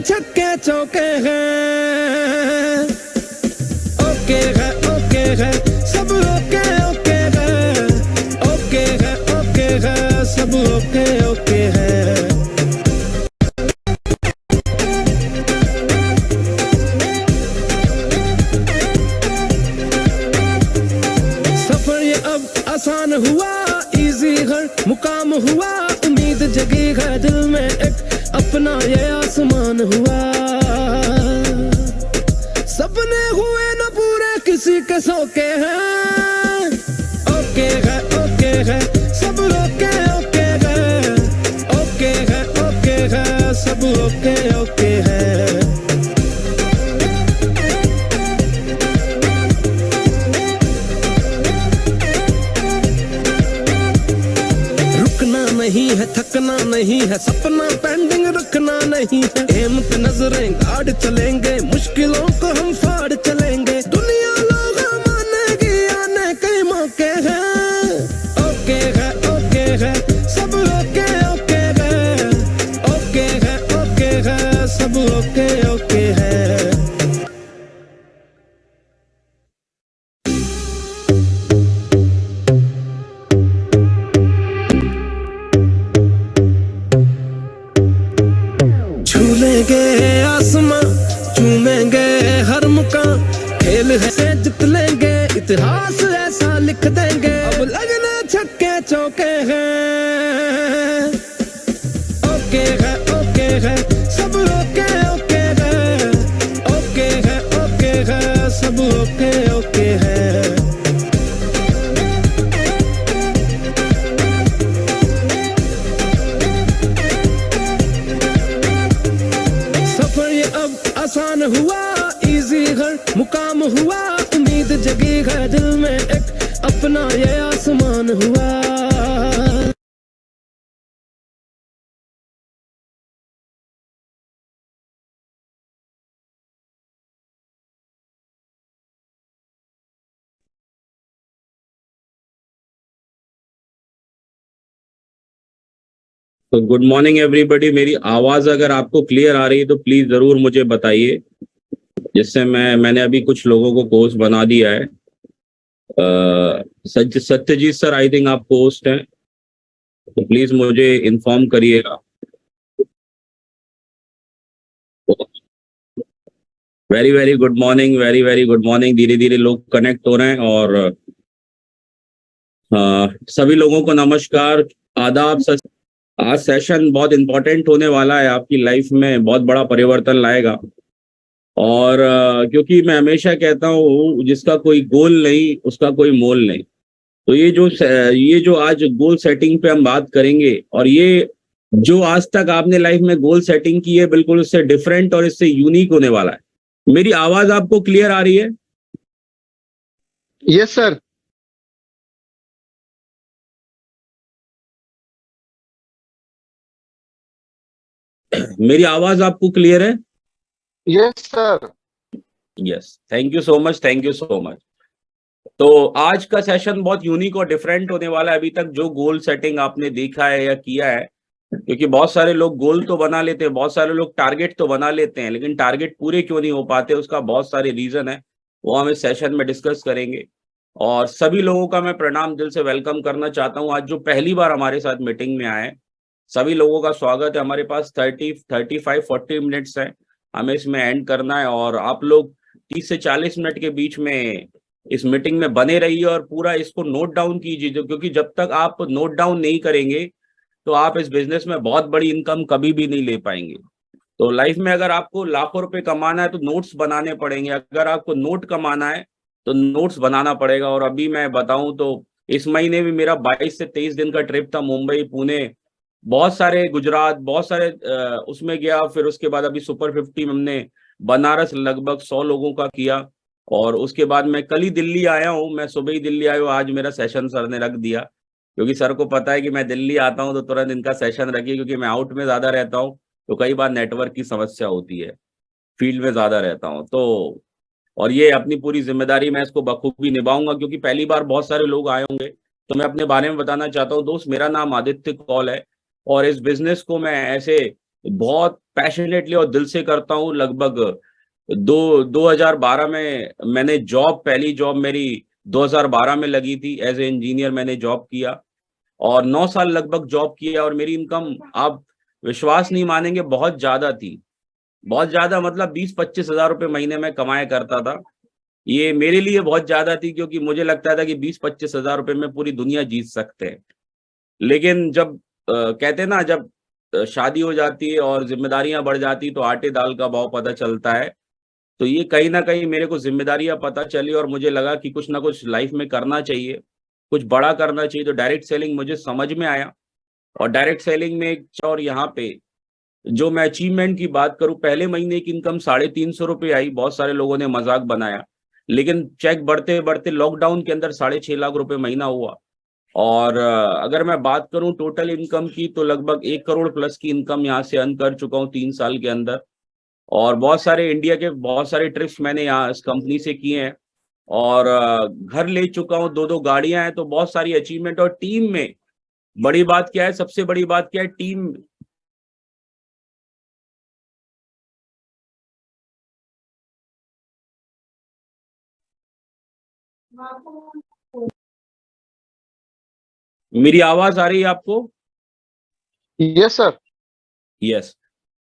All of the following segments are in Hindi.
छक्के चौके हैं, ओके है सब ओके है, ओके है सब ओके है। सफर ये अब आसान हुआ, इजी हर मुकाम हुआ, उम्मीद जगी है दिल में एक अपना ये आसमान हुआ। सपने हुए न पूरे किसी के सौके हैं, ओके है सब ओके है, ओके है सब ओके है। रुकना नहीं है, थकना नहीं है, सपना पेंडिंग रखना नहीं है, एम पे नजरें गाड़ चलेंगे, मुश्किलों को हम फाड़ चलेंगे, दुनिया लोग मानेगी आने के मौके हैं, ओके है सब ओके है, ओके है सब ओके है। छूलेंगे आसमां, चूमेंगे हर मुकाम, खेल है से जित लेंगे, इतिहास ऐसा लिख देंगे, अब लगना छक्के चौके हैं, ओके है सब ओके है, ओके है सब ओके है। सफर ये अब आसान हुआ, इजी हर मुकाम हुआ, उम्मीद जगी है दिल में एक अपना ये आसमान हुआ। तो गुड मॉर्निंग एवरीबॉडी। मेरी आवाज अगर आपको क्लियर आ रही है तो प्लीज जरूर मुझे बताइए, जिससे मैंने अभी कुछ लोगों को कोर्स बना दिया है। सत्यजीत सर, आई थिंक आप पोस्ट हैं, तो प्लीज मुझे इन्फॉर्म करिएगा। Very good morning, very good morning. धीरे धीरे लोग कनेक्ट हो रहे हैं और सभी लोगों को नमस्कार, आदाब। आज सेशन बहुत इंपॉर्टेंट होने वाला है, आपकी लाइफ में बहुत बड़ा परिवर्तन लाएगा। और क्योंकि मैं हमेशा कहता हूँ, जिसका कोई गोल नहीं उसका कोई मोल नहीं। तो ये जो आज गोल सेटिंग पे हम बात करेंगे, और ये जो आज तक आपने लाइफ में गोल सेटिंग की है, बिल्कुल उससे डिफरेंट और इससे यूनिक होने वाला है। मेरी आवाज आपको क्लियर आ रही है? Yes sir. मेरी आवाज आपको क्लियर है? Yes sir. Yes, thank you so much, thank you so much. तो आज का सेशन बहुत यूनिक और डिफरेंट होने वाला है। अभी तक जो गोल सेटिंग आपने देखा है या किया है, क्योंकि बहुत सारे लोग गोल तो बना लेते हैं, बहुत सारे लोग टारगेट तो बना लेते हैं, लेकिन टारगेट पूरे क्यों नहीं हो पाते, उसका बहुत सारे रीजन है, वो हम इस सेशन में डिस्कस करेंगे। और सभी लोगों का मैं प्रणाम दिल से वेलकम करना चाहता हूँ। आज जो पहली बार हमारे साथ मीटिंग में आए, सभी लोगों का स्वागत है। हमारे पास 35-40 मिनट्स है, हमें इसमें एंड करना है, और आप लोग 30 से 40 मिनट के बीच में इस मीटिंग में बने रहिए और पूरा इसको नोट डाउन कीजिए, क्योंकि जब तक आप नोट डाउन नहीं करेंगे तो आप इस बिजनेस में बहुत बड़ी इनकम कभी भी नहीं ले पाएंगे। तो लाइफ में अगर आपको लाखों रुपए कमाना है तो नोट्स बनाने पड़ेंगे, अगर आपको नोट कमाना है तो नोट्स बनाना पड़ेगा। और अभी मैं बताऊं तो इस महीने भी मेरा 22 से 23 दिन का ट्रिप था, मुंबई, पुणे, बहुत सारे, गुजरात, बहुत सारे उसमें गया। फिर उसके बाद अभी सुपर 50 में हमने बनारस लगभग 100 लोगों का किया, और उसके बाद मैं कल ही दिल्ली आया हूँ। मैं सुबह ही दिल्ली आया हूँ, आज मेरा सेशन सर ने रख दिया, क्योंकि सर को पता है कि मैं दिल्ली आता हूँ तो तुरंत इनका सेशन रखिए, क्योंकि मैं आउट में ज्यादा रहता हूँ तो कई बार नेटवर्क की समस्या होती है, फील्ड में ज्यादा रहता हूँ। तो और ये अपनी पूरी जिम्मेदारी मैं इसको बखूबी निभाऊंगा, क्योंकि पहली बार बहुत सारे लोग आए होंगे। तो मैं अपने बारे में बताना चाहता हूँ। दोस्त, मेरा नाम आदित्य कौल है, और इस बिजनेस को मैं ऐसे बहुत पैशनेटली और दिल से करता हूँ। लगभग 2012 में मैंने पहली जॉब मेरी 2012 में लगी थी। एज ए इंजीनियर मैंने जॉब किया और 9 साल लगभग जॉब किया और मेरी इनकम आप विश्वास नहीं मानेंगे बहुत ज्यादा थी। बहुत ज्यादा मतलब 20-25 हजार रुपए महीने में कमाया करता था। ये मेरे लिए बहुत ज्यादा थी क्योंकि मुझे लगता था कि 20-25 हजार रुपए में पूरी दुनिया जीत सकते हैं। लेकिन जब कहते हैं ना, जब शादी हो जाती है और जिम्मेदारियां बढ़ जाती तो आटे दाल का भाव पता चलता है। तो ये कहीं ना कहीं मेरे को जिम्मेदारियां पता चली और मुझे लगा कि कुछ ना कुछ लाइफ में करना चाहिए, कुछ बड़ा करना चाहिए। तो डायरेक्ट सेलिंग मुझे समझ में आया और डायरेक्ट सेलिंग में और यहाँ पे जो मैं अचीवमेंट की बात करूं, पहले महीने की इनकम 350 आई। बहुत सारे लोगों ने मजाक बनाया, लेकिन चेक बढ़ते बढ़ते लॉकडाउन के अंदर 6.5 लाख रुपए महीना हुआ। और अगर मैं बात करूं टोटल इनकम की तो लगभग 1 करोड़ प्लस की इनकम यहाँ से अर्न कर चुका हूँ 3 साल के अंदर। और बहुत सारे इंडिया के बहुत सारे ट्रिप्स मैंने यहाँ इस कंपनी से किए हैं और घर ले चुका हूँ, 2-2 गाड़ियां हैं। तो बहुत सारी अचीवमेंट। और टीम में बड़ी बात क्या है, सबसे बड़ी बात क्या है, टीम मेरी आवाज आ रही है आपको? Yes sir. यस।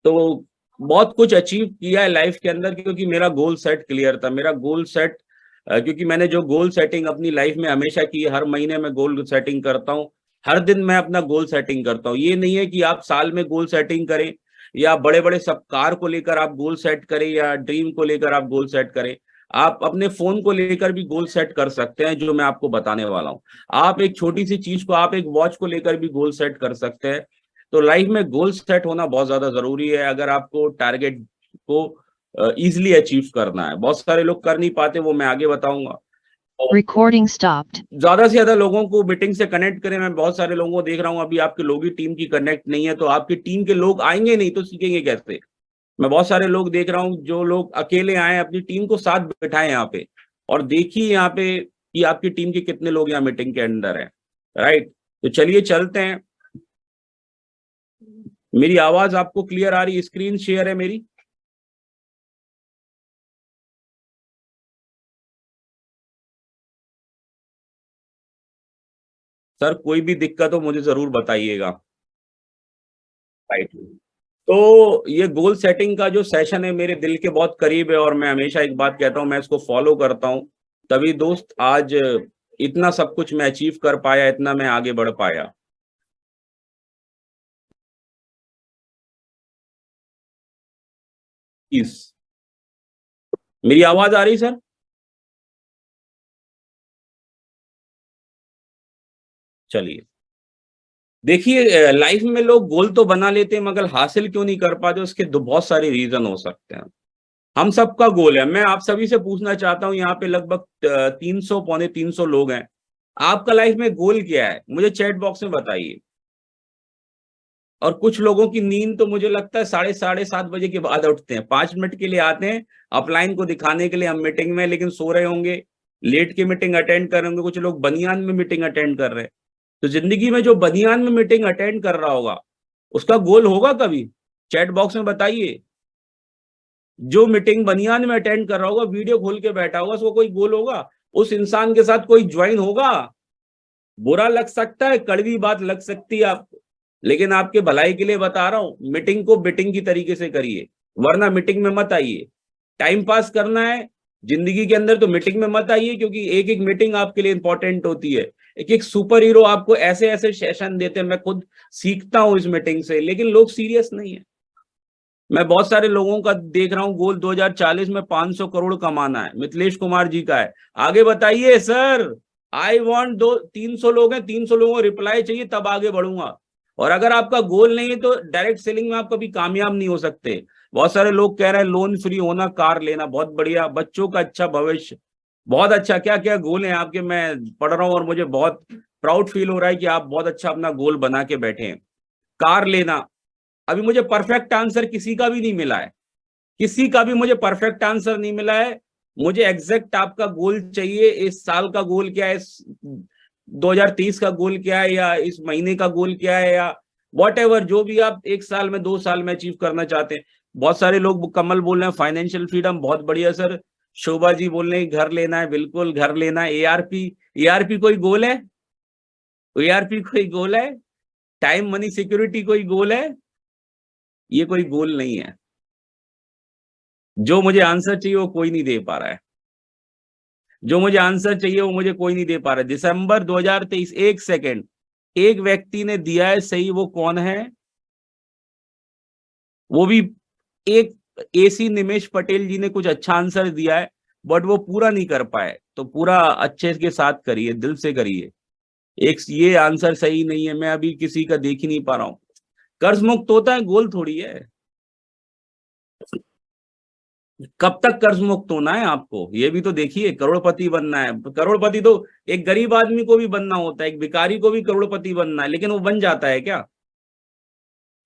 तो बहुत कुछ अचीव किया है लाइफ के अंदर क्योंकि मेरा गोल सेट क्लियर था। मेरा गोल सेट क्योंकि मैंने जो गोल सेटिंग अपनी लाइफ में हमेशा की है, हर महीने में गोल सेटिंग करता हूँ, हर दिन मैं अपना गोल सेटिंग करता हूँ। ये नहीं है कि आप साल में गोल सेटिंग करें या बड़े बड़े सब कार को लेकर आप गोल सेट करें या ड्रीम को लेकर आप गोल सेट करें। आप अपने फोन को लेकर भी गोल सेट कर सकते हैं, जो मैं आपको बताने वाला हूँ। आप एक छोटी सी चीज को, आप एक वॉच को लेकर भी गोल सेट कर सकते हैं। तो लाइफ में गोल सेट होना बहुत ज्यादा जरूरी है अगर आपको टारगेट को इजीली अचीव करना है। बहुत सारे लोग कर नहीं पाते, वो मैं आगे बताऊंगा। Recording stopped. ज्यादा से ज्यादा लोगों को मीटिंग से कनेक्ट करें। मैं बहुत सारे लोगों को देख रहा हूँ, अभी आपके लोग ही टीम की कनेक्ट नहीं है, तो आपकी टीम के लोग आएंगे नहीं तो सीखेंगे कैसे। मैं बहुत सारे लोग देख रहा हूँ, जो लोग अकेले आए अपनी टीम को साथ बिठाएं यहाँ पे और देखिए यहाँ पे कि आपकी टीम के कितने लोग यहाँ मीटिंग के अंदर है। राइट, तो चलिए चलते हैं। मेरी आवाज आपको क्लियर आ रही है? स्क्रीन शेयर है मेरी? सर कोई भी दिक्कत हो मुझे जरूर बताइएगा। राइट, तो ये गोल सेटिंग का जो सेशन है मेरे दिल के बहुत करीब है और मैं हमेशा एक बात कहता हूँ, मैं इसको फॉलो करता हूँ। तभी दोस्त आज इतना सब कुछ मैं अचीव कर पाया, इतना मैं आगे बढ़ पाया। इस मेरी आवाज आ रही सर? चलिए, देखिए लाइफ में लोग गोल तो बना लेते हैं मगर हासिल क्यों नहीं कर पाते, उसके बहुत सारे रीजन हो सकते हैं। हम सबका गोल है। मैं आप सभी से पूछना चाहता हूं, यहाँ पे लगभग 300 पौने 300 लोग हैं। आपका लाइफ में गोल क्या है मुझे चैट बॉक्स में बताइए। और कुछ लोगों की नींद तो मुझे लगता है 7:30 बजे के बाद उठते हैं, 5 मिनट के लिए आते हैं अपलाइन को दिखाने के लिए हम मीटिंग में, लेकिन सो रहे होंगे, लेट के मीटिंग अटेंड कर रहे होंगे। कुछ लोग बनियान में मीटिंग अटेंड कर रहे हैं। तो जिंदगी में जो बनियान में मीटिंग अटेंड कर रहा होगा उसका गोल होगा कभी? चैट बॉक्स में बताइए। जो मीटिंग बनियान में अटेंड कर रहा होगा, वीडियो खोल के बैठा होगा, उसको कोई गोल होगा? उस इंसान के साथ कोई ज्वाइन होगा? बुरा लग सकता है, कड़वी बात लग सकती है आपको, लेकिन आपके भलाई के लिए बता रहा हूं, मीटिंग को मीटिंग की तरीके से करिए, वरना मीटिंग में मत आइए। टाइम पास करना है जिंदगी के अंदर तो मीटिंग में मत आइए, क्योंकि एक एक मीटिंग आपके लिए इंपॉर्टेंट होती है। एक एक सुपर हीरो आपको ऐसे ऐसे सेशन देते हैं, मैं खुद सीखता हूं इस मीटिंग से, लेकिन लोग सीरियस नहीं है। मैं बहुत सारे लोगों का देख रहा हूं, गोल 2040 में 500 करोड़ कमाना है। मिथिलेश कुमार जी का है। आगे बताइए सर, आई वॉन्ट 300 लोग हैं, 300 लोगों को रिप्लाई चाहिए तब आगे बढ़ूंगा। और अगर आपका गोल नहीं है तो डायरेक्ट सेलिंग में आप कभी कामयाब नहीं हो सकते। बहुत सारे लोग कह रहे हैं लोन फ्री होना, कार लेना, बहुत बढ़िया, बच्चों का अच्छा भविष्य, बहुत अच्छा। क्या क्या गोल हैं आपके, मैं पढ़ रहा हूँ और मुझे बहुत प्राउड फील हो रहा है कि आप बहुत अच्छा अपना गोल बना के बैठे हैं। कार लेना, अभी मुझे परफेक्ट आंसर किसी का भी नहीं मिला है, किसी का भी मुझे परफेक्ट आंसर नहीं मिला है। मुझे एग्जैक्ट आपका गोल चाहिए। इस साल का गोल क्या है, इस 2023 का गोल क्या है, या इस महीने का गोल क्या है, या वॉट जो भी आप 1 साल में 2 साल में अचीव करना चाहते हैं। बहुत सारे लोग, कमल बोल रहे हैं फाइनेंशियल फ्रीडम, बहुत बढ़िया सर। शोभा जी बोल रहे हैं घर लेना है, बिल्कुल घर लेना है। एआरपी कोई गोल है? एआरपी कोई गोल है? टाइम मनी सिक्योरिटी कोई गोल है? ये कोई गोल नहीं है। जो मुझे आंसर चाहिए वो कोई नहीं दे पा रहा है। जो मुझे आंसर चाहिए वो मुझे कोई नहीं दे पा रहा है। दिसंबर 2023, 1 सेकेंड, एक व्यक्ति ने दिया है सही, वो कौन है? वो भी एक एसी निमेश पटेल जी ने कुछ अच्छा आंसर दिया है, बट वो पूरा नहीं कर पाए। तो पूरा अच्छे के साथ करिए, दिल से करिए। एक ये आंसर सही नहीं है, मैं अभी किसी का देख ही नहीं पा रहा हूं। कर्ज मुक्त होता है, गोल थोड़ी है। कब तक कर्ज मुक्त होना है आपको, ये भी तो देखिए। करोड़पति बनना है, करोड़पति तो एक गरीब आदमी को भी बनना होता है, एक भिखारी को भी करोड़पति बनना है, लेकिन वो बन जाता है क्या?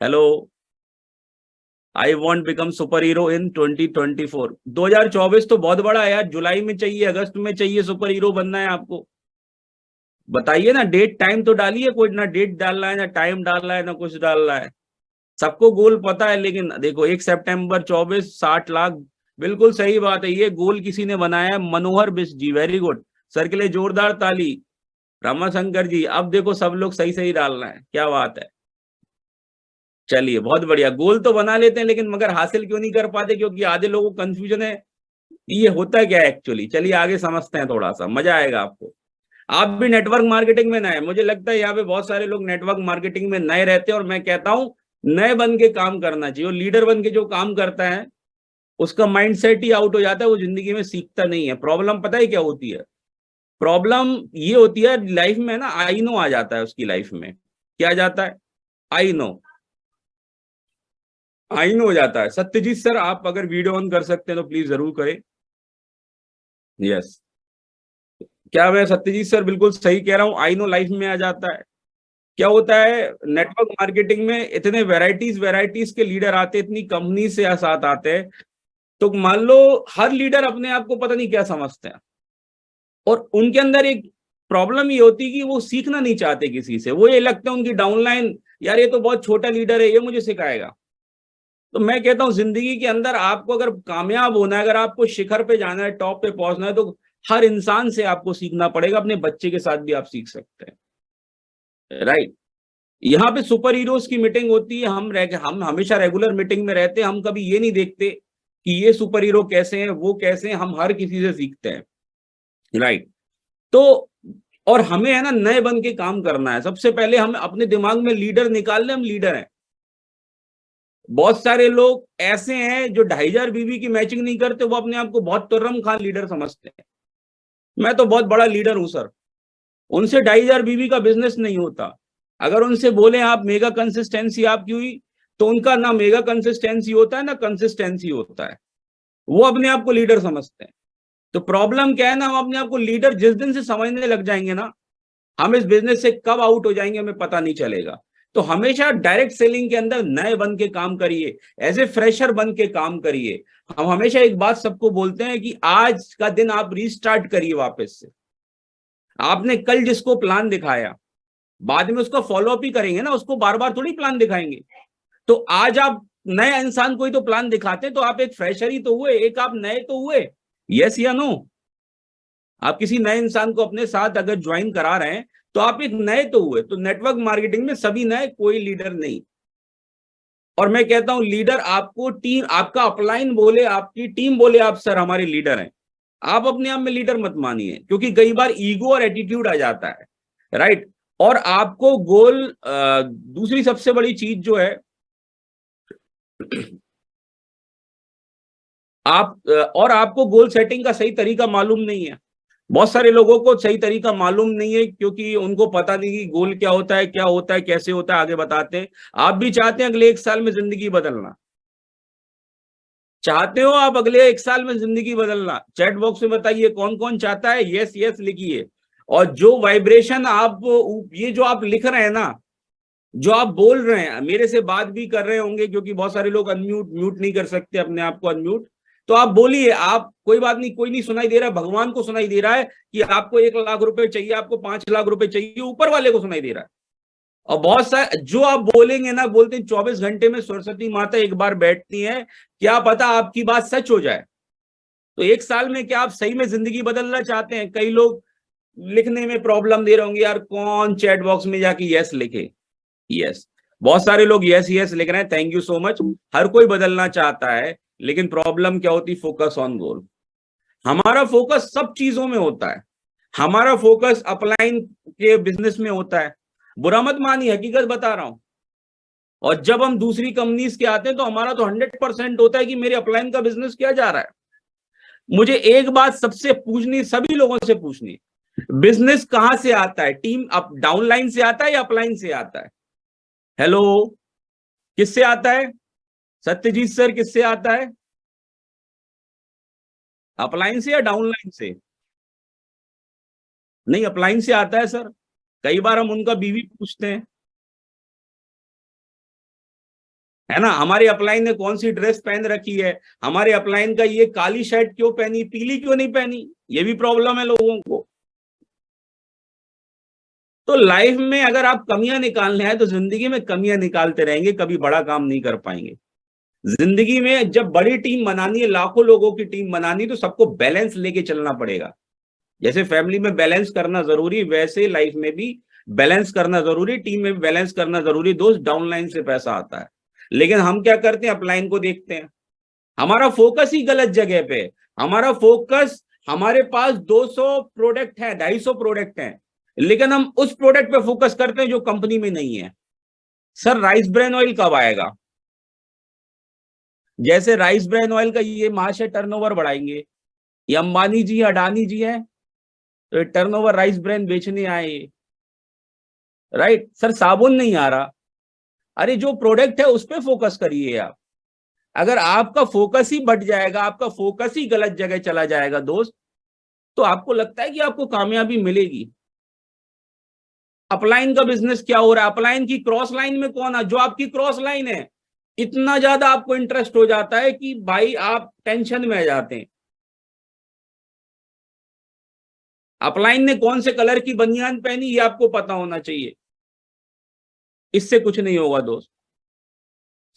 Hello, I want become super hero इन 2024। 2024 तो बहुत बड़ा है यार, जुलाई में चाहिए, अगस्त में चाहिए सुपर हीरो बनना है आपको। बताइए ना, डेट टाइम तो डालिए। कोई ना डेट डाल रहा है, ना टाइम डाल रहा है, ना कुछ डाल रहा है। सबको गोल पता है, लेकिन देखो 1 सितंबर 24, 60 लाख, बिल्कुल सही बात है। ये गोल किसी ने बनाया है, मनोहर बिष्ट जी, वेरी गुड सर के लिए जोरदार ताली। रामाशंकर जी, अब देखो सब लोग सही सही डाल रहे हैं, क्या बात है। चलिए बहुत बढ़िया, गोल तो बना लेते हैं लेकिन मगर हासिल क्यों नहीं कर पाते? क्योंकि आधे लोगों को कंफ्यूजन है, ये होता क्या है एक्चुअली। चलिए आगे समझते हैं, थोड़ा सा मजा आएगा आपको। आप भी नेटवर्क मार्केटिंग में नए, मुझे लगता है यहाँ पे बहुत सारे लोग नेटवर्क मार्केटिंग में नए रहते हैं, और मैं कहता हूं नए बन के काम करना चाहिए। और लीडर बन के जो काम करता है उसका माइंडसेट ही आउट हो जाता है, वो जिंदगी में सीखता नहीं है। प्रॉब्लम पता है क्या होती है? प्रॉब्लम ये होती है लाइफ में ना, आई नो आ जाता है उसकी लाइफ में। क्या आ जाता है? I know. आई नो हो जाता है। सत्यजीत सर, आप अगर वीडियो ऑन कर सकते हैं तो प्लीज जरूर करें। यस, क्या मैं सत्यजीत सर बिल्कुल सही कह रहा हूं? आई नो लाइफ में आ जाता है। क्या होता है नेटवर्क मार्केटिंग में, इतने वैरायटीज के लीडर आते, इतनी कंपनी से साथ आते हैं, तो मान लो हर लीडर अपने आप को पता नहीं क्या समझते हैं, और उनके अंदर एक प्रॉब्लम ये होती है कि वो सीखना नहीं चाहते किसी से। वो ये लगता है उनकी डाउनलाइन, यार ये तो बहुत छोटा लीडर है, ये मुझे सिखाएगा। तो मैं कहता हूं जिंदगी के अंदर आपको अगर कामयाब होना है, अगर आपको शिखर पे जाना है, टॉप पे पहुंचना है, तो हर इंसान से आपको सीखना पड़ेगा। अपने बच्चे के साथ भी आप सीख सकते हैं, राइट। यहाँ पे सुपर हीरोज की मीटिंग होती है, हम हमेशा रेगुलर मीटिंग में रहते हैं। हम कभी ये नहीं देखते कि ये सुपर हीरो कैसे हैं, वो कैसे हैं। हम हर किसी से सीखते हैं, राइट। तो और हमें है ना नए बन के काम करना है। सबसे पहले हम अपने दिमाग में लीडर निकाल लें, हम लीडर हैं। बहुत सारे लोग ऐसे हैं जो 2500 बीवी की मैचिंग नहीं करते, वो अपने आप को बहुत तुर्रम खान लीडर समझते हैं। मैं तो बहुत बड़ा लीडर हूं सर। उनसे 2500 बीवी का बिजनेस नहीं होता। अगर उनसे बोले आप मेगा कंसिस्टेंसी आपकी हुई, तो उनका ना मेगा कंसिस्टेंसी होता है ना कंसिस्टेंसी होता है। वो अपने आप को लीडर समझते हैं। तो प्रॉब्लम क्या है ना, हम अपने आप को लीडर जिस दिन से समझने लग जाएंगे ना, हम इस बिजनेस से कब आउट हो जाएंगे हमें पता नहीं चलेगा। तो हमेशा डायरेक्ट सेलिंग के अंदर नए बन के काम करिए, एज ए फ्रेशर बन के काम करिए। हम हमेशा एक बात सबको बोलते हैं कि आज का दिन आप रीस्टार्ट करिए वापस से। आपने कल जिसको प्लान दिखाया, बाद में उसका फॉलोअप ही करेंगे ना, उसको बार बार थोड़ी प्लान दिखाएंगे। तो आज आप नए इंसान को ही तो प्लान दिखाते, तो आप एक फ्रेशर ही तो हुए, एक आप नए तो हुए। यस या नो? आप किसी नए इंसान को अपने साथ अगर ज्वाइन करा रहे हैं तो आप एक नए तो हुए। तो नेटवर्क मार्केटिंग में सभी नए, कोई लीडर नहीं। और मैं कहता हूं लीडर आपको टीम, आपका अपलाइन बोले, आपकी टीम बोले आप सर हमारे लीडर हैं, आप अपने आप में लीडर मत मानिए, क्योंकि कई बार ईगो और एटीट्यूड आ जाता है, राइट। और आपको गोल, दूसरी सबसे बड़ी चीज जो है, आपको गोल सेटिंग का सही तरीका मालूम नहीं है। बहुत सारे लोगों को सही तरीका मालूम नहीं है, क्योंकि उनको पता नहीं कि गोल क्या होता है, क्या होता है, कैसे होता है। आगे बताते हैं। आप भी चाहते हैं अगले 1 साल में जिंदगी बदलना? चाहते हो आप अगले 1 साल में जिंदगी बदलना? चैट बॉक्स में बताइए कौन कौन चाहता है, यस यस लिखिए। और जो वाइब्रेशन आप, ये जो आप लिख रहे हैं ना, जो आप बोल रहे हैं, मेरे से बात भी कर रहे होंगे, क्योंकि बहुत सारे लोग म्यूट नहीं कर सकते अपने आप को अनम्यूट। तो आप बोलिए, आप कोई बात नहीं, कोई नहीं सुनाई दे रहा है, भगवान को सुनाई दे रहा है कि आपको 1 लाख रुपए चाहिए, आपको 5 लाख रुपए चाहिए, ऊपर वाले को सुनाई दे रहा है। और बहुत सारे जो आप बोलेंगे ना, बोलते हैं 24 घंटे में सरस्वती माता एक बार बैठती है, क्या पता आपकी बात सच हो जाए। तो एक साल में क्या आप सही में जिंदगी बदलना चाहते हैं? कई लोग लिखने में प्रॉब्लम दे रहे होंगे, यार कौन चैट बॉक्स में जाके यस लिखे। यस, बहुत सारे लोग यस यस लिख रहे हैं, थैंक यू सो मच। हर कोई बदलना चाहता है, लेकिन प्रॉब्लम क्या होती? Focus on goal. हमारा फोकस सब चीजों में होता है। हमारा फोकस अपलाइन के बिजनेस में होता है, बुरा मत मानिए, हकीकत बता रहा हूं। और जब हम दूसरी कंपनीज के आते हैं तो हमारा तो 100% होता है कि मेरे अपलाइन का बिजनेस क्या जा रहा है। मुझे एक बात सबसे पूछनी, सभी लोगों से पूछनी, बिजनेस कहां से आता है? टीम अप डाउनलाइन से आता है या अपलाइन से आता है? हेलो, किससे आता है? सत्यजीत सर, किससे आता है? अपलाइन से या डाउनलाइन से? नहीं, अपलाइन से आता है सर। कई बार हम उनका बीवी पूछते हैं, है ना, हमारे अपलाइन ने कौन सी ड्रेस पहन रखी है, हमारे अपलाइन का ये काली शर्ट क्यों पहनी, पीली क्यों नहीं पहनी, ये भी प्रॉब्लम है लोगों को। तो लाइफ में अगर आप कमियां निकालने हैं तो जिंदगी में कमियां निकालते रहेंगे, कभी बड़ा काम नहीं कर पाएंगे। जिंदगी में जब बड़ी टीम बनानी है, लाखों लोगों की टीम बनानी, तो सबको बैलेंस लेके चलना पड़ेगा। जैसे फैमिली में बैलेंस करना जरूरी, वैसे लाइफ में भी बैलेंस करना जरूरी, टीम में भी बैलेंस करना जरूरी। दोस्त, डाउनलाइन से पैसा आता है, लेकिन हम क्या करते हैं? अपलाइन को देखते हैं। हमारा फोकस ही गलत जगह पे है। हमारा फोकस, हमारे पास 200 प्रोडक्ट है, 250 प्रोडक्ट हैं, लेकिन हम उस प्रोडक्ट पे फोकस करते हैं जो कंपनी में नहीं है। सर, राइस ब्रेन ऑयल कब आएगा? जैसे राइस ब्रेन ऑयल का ये मार्च है, टर्नओवर बढ़ाएंगे। ये अंबानी जी, अडानी जी हैं, तो टर्नओवर राइस ब्रेन बेचने आए, राइट। सर, साबुन नहीं आ रहा, अरे जो प्रोडक्ट है उस पे फोकस करिए आप। अगर आपका फोकस ही बढ़ जाएगा, आपका फोकस ही गलत जगह चला जाएगा दोस्त, तो आपको लगता है कि आपको कामयाबी मिलेगी। अपलाइन का बिजनेस क्या हो रहा है? अपलाइन की क्रॉस लाइन में कौन है? जो आपकी क्रॉस लाइन है, इतना ज्यादा आपको इंटरेस्ट हो जाता है कि भाई आप टेंशन में आ जाते हैं। अपलाइन ने कौन से कलर की बनियान पहनी, ये आपको पता होना चाहिए। इससे कुछ नहीं होगा दोस्त,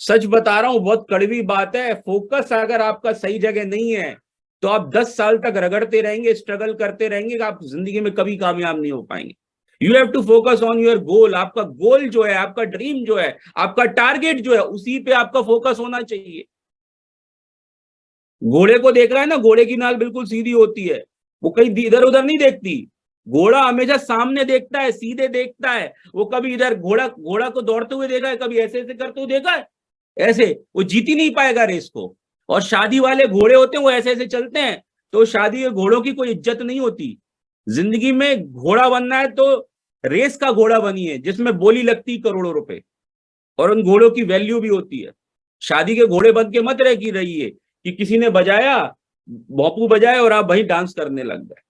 सच बता रहा हूं, बहुत कड़वी बात है। फोकस अगर आपका सही जगह नहीं है तो आप 10 साल तक रगड़ते रहेंगे, स्ट्रगल करते रहेंगे, आप जिंदगी में कभी कामयाब नहीं हो पाएंगे। You have to focus on your goal. आपका गोल जो है, आपका ड्रीम जो है, आपका टारगेट जो है, उसी पे आपका फोकस होना चाहिए। घोड़े को देख रहा है ना, घोड़े की नाल बिल्कुल सीधी होती है, वो कहीं इधर उधर नहीं देखती। घोड़ा हमेशा सामने देखता है, सीधे देखता है। वो कभी इधर घोड़ा को दौड़ते हुए देखा है, कभी ऐसे ऐसे करते हुए देखा है? ऐसे वो जीत ही नहीं पाएगा रेस को। और शादी वाले घोड़े होते हैं, वो ऐसे ऐसे चलते हैं, तो शादी के घोड़ों की कोई इज्जत नहीं होती। जिंदगी में घोड़ा बनना है तो रेस का घोड़ा बनिए, जिसमें बोली लगती करोड़ों रुपए, और उन घोड़ों की वैल्यू भी होती है। शादी के घोड़े बन के मत रहिए कि किसी ने बजाया, भोंपू बजाए और आप वहीं डांस करने लग गए।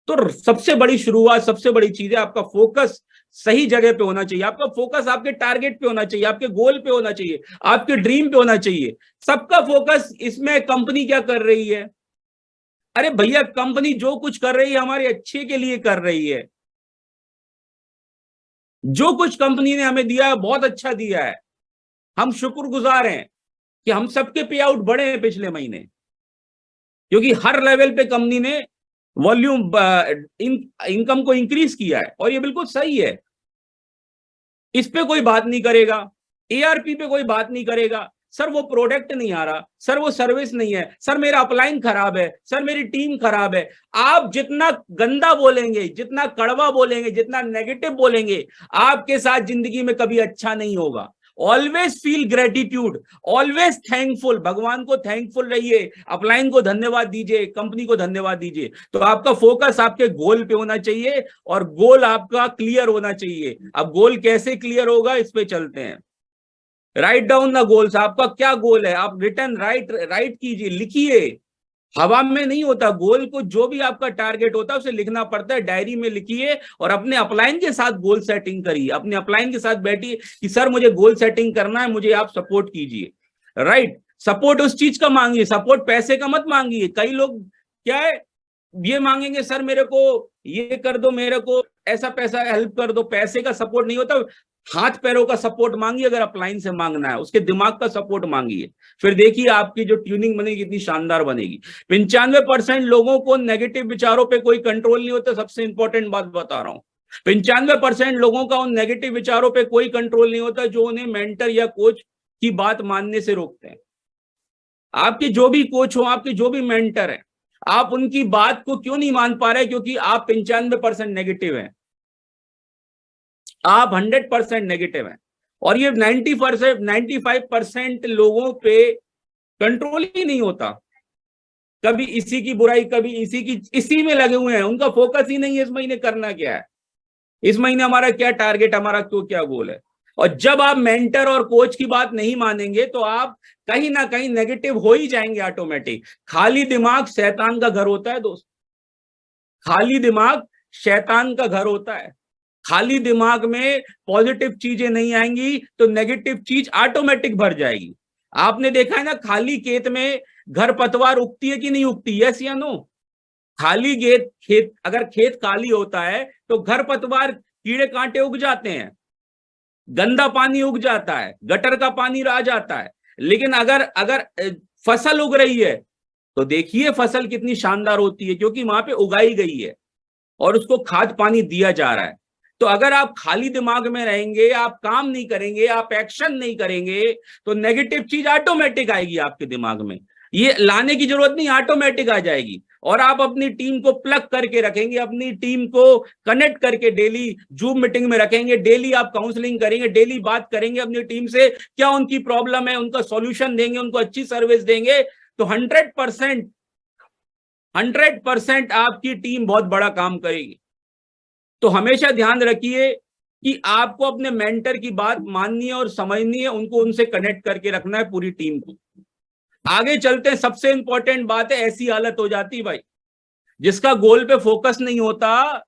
तो सबसे बड़ी शुरुआत, सबसे बड़ी चीज है, आपका फोकस सही जगह पे होना चाहिए। आपका फोकस आपके टारगेट पे होना चाहिए, आपके गोल पे होना चाहिए, आपके ड्रीम पे होना चाहिए। सबका फोकस इसमें कंपनी क्या कर रही है। अरे भैया, कंपनी जो कुछ कर रही है हमारे अच्छे के लिए कर रही है। जो कुछ कंपनी ने हमें दिया है बहुत अच्छा दिया है। हम शुक्रगुजार हैं कि हम सबके पे आउट बढ़े हैं पिछले महीने, क्योंकि हर लेवल पे कंपनी ने वॉल्यूम इनकम को इंक्रीज किया है, और ये बिल्कुल सही है। इस पे कोई बात नहीं करेगा, एआरपी पे कोई बात नहीं करेगा, सर वो प्रोडक्ट नहीं आ रहा, सर वो सर्विस नहीं है, सर मेरा अपलाइन खराब है, सर मेरी टीम खराब है। आप जितना गंदा बोलेंगे, जितना कड़वा बोलेंगे, जितना नेगेटिव बोलेंगे, आपके साथ जिंदगी में कभी अच्छा नहीं होगा। Always feel gratitude, always thankful. भगवान को थैंकफुल रहिए, अपलाइन को धन्यवाद दीजिए, कंपनी को धन्यवाद दीजिए। तो आपका फोकस आपके गोल पे होना चाहिए, और गोल आपका क्लियर होना चाहिए। अब गोल कैसे क्लियर होगा, इस पे चलते हैं। Write down the goals. आपका क्या गोल है, आप रिटर्न राइट कीजिए, लिखिए। हवा में नहीं होता गोल को, जो भी आपका टारगेट होता है उसे लिखना पड़ता है, डायरी में लिखिए, और अपने अपलाइन के साथ गोल सेटिंग करिए। अपने अपलाइन के साथ बैठिए कि सर मुझे गोल सेटिंग करना है, मुझे आप सपोर्ट कीजिए। राइट, सपोर्ट उस चीज का मांगिए, सपोर्ट पैसे का मत मांगिए। कई लोग क्या है, ये मांगेंगे, सर मेरे को ये कर दो, मेरे को ऐसा पैसा हेल्प कर दो, पैसे का सपोर्ट नहीं होता, हाथ पैरों का सपोर्ट मांगिए। अगर अपलाइन से मांगना है, उसके दिमाग का सपोर्ट मांगिए, फिर देखिए आपकी जो ट्यूनिंग बनेगी कितनी शानदार बनेगी। 95% लोगों को नेगेटिव विचारों पे कोई कंट्रोल नहीं होता। सबसे इंपॉर्टेंट बात बता रहा हूं, 95% लोगों का उन नेगेटिव विचारों पे कोई कंट्रोल नहीं होता जो उन्हें मेंटर या कोच की बात मानने से रोकते हैं। आपके जो भी कोच हो, आपके जो भी मेंटर है, आप उनकी बात को क्यों नहीं मान पा रहे? क्योंकि आप 95% नेगेटिव हैं, आप 100% नेगेटिव हैं। और ये 95% लोगों पे कंट्रोल ही नहीं होता। कभी इसी की बुराई, कभी इसी में लगे हुए हैं। उनका फोकस ही नहीं है इस महीने करना क्या है, इस महीने हमारा क्या टारगेट, हमारा क्या गोल है। और जब आप मेंटर और कोच की बात नहीं मानेंगे तो आप कहीं ना कहीं नेगेटिव हो ही जाएंगे ऑटोमेटिक। खाली दिमाग शैतान का घर होता है दोस्त, खाली दिमाग शैतान का घर होता है। खाली दिमाग में पॉजिटिव चीजें नहीं आएंगी तो नेगेटिव चीज ऑटोमेटिक भर जाएगी। आपने देखा है ना, खाली खेत में घर पतवार उगती है कि नहीं उगती? यस या नो? खाली खेत अगर खेत खाली होता है तो घर पतवार, कीड़े कांटे उग जाते हैं, गंदा पानी उग जाता है, गटर का पानी आ जाता है। लेकिन अगर फसल उग रही है तो देखिए फसल कितनी शानदार होती है, क्योंकि वहां पे उगाई गई है और उसको खाद पानी दिया जा रहा है। तो अगर आप खाली दिमाग में रहेंगे, आप काम नहीं करेंगे, आप एक्शन नहीं करेंगे, तो नेगेटिव चीज ऑटोमेटिक आएगी आपके दिमाग में। ये लाने की जरूरत नहीं, ऑटोमेटिक आ जाएगी। और आप अपनी टीम को प्लग करके रखेंगे, अपनी टीम को कनेक्ट करके डेली जूम मीटिंग में रखेंगे, डेली आप काउंसलिंग करेंगे, डेली बात करेंगे अपनी टीम से, क्या उनकी प्रॉब्लम है, उनका सॉल्यूशन देंगे, उनको अच्छी सर्विस देंगे, तो 100% आपकी टीम बहुत बड़ा काम करेगी। तो हमेशा ध्यान रखिए कि आपको अपने मेंटर की बात माननी है और समझनी है, उनको उनसे कनेक्ट करके रखना है पूरी टीम को। आगे चलते हैं। सबसे इंपॉर्टेंट बात है, ऐसी हालत हो जाती भाई, जिसका गोल पे फोकस नहीं होता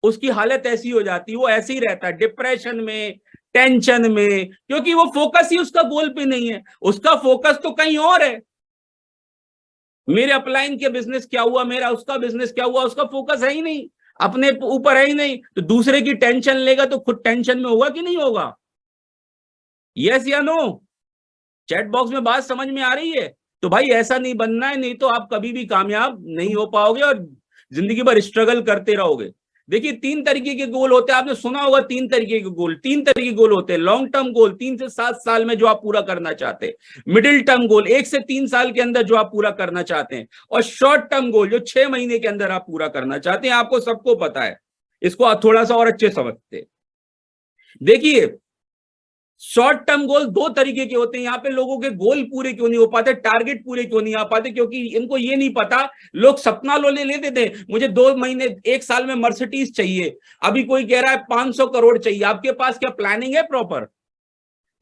उसकी हालत ऐसी हो जाती, वो ऐसे ही रहता है डिप्रेशन में, टेंशन में, क्योंकि वो फोकस ही उसका गोल पे नहीं है, उसका फोकस तो कहीं और है। मेरे अपलाइन के बिजनेस क्या हुआ, मेरा उसका बिजनेस क्या हुआ, उसका फोकस है ही नहीं, अपने ऊपर है ही नहीं। तो दूसरे की टेंशन लेगा तो खुद टेंशन में होगा कि नहीं होगा? यस या नो? चैट बॉक्स में बात समझ में आ रही है? तो भाई ऐसा नहीं बनना है, नहीं तो आप कभी भी कामयाब नहीं हो पाओगे और जिंदगी भर स्ट्रगल करते रहोगे। देखिए 3 तरीके के गोल होते हैं, आपने सुना होगा 3 तरीके के गोल। 3 तरीके के गोल होते हैं। लॉन्ग टर्म गोल 3 से 7 साल में जो आप पूरा करना चाहते हैं, मिडिल टर्म गोल 1 से 3 साल के अंदर जो आप पूरा करना चाहते हैं, और शॉर्ट टर्म गोल जो 6 महीने के अंदर आप पूरा करना चाहते हैं। आपको सबको पता है, इसको आप थोड़ा सा और अच्छे समझते हैं। देखिए शॉर्ट टर्म गोल 2 तरीके के होते हैं। यहाँ पे लोगों के गोल पूरे क्यों नहीं हो पाते, टारगेट पूरे क्यों नहीं आ पाते? क्योंकि इनको ये नहीं पता। लोग सपना लेते थे, मुझे 2 महीने 1 साल में मर्सिडीज चाहिए, अभी कोई कह रहा है 500 करोड़ चाहिए। आपके पास क्या प्लानिंग है प्रॉपर?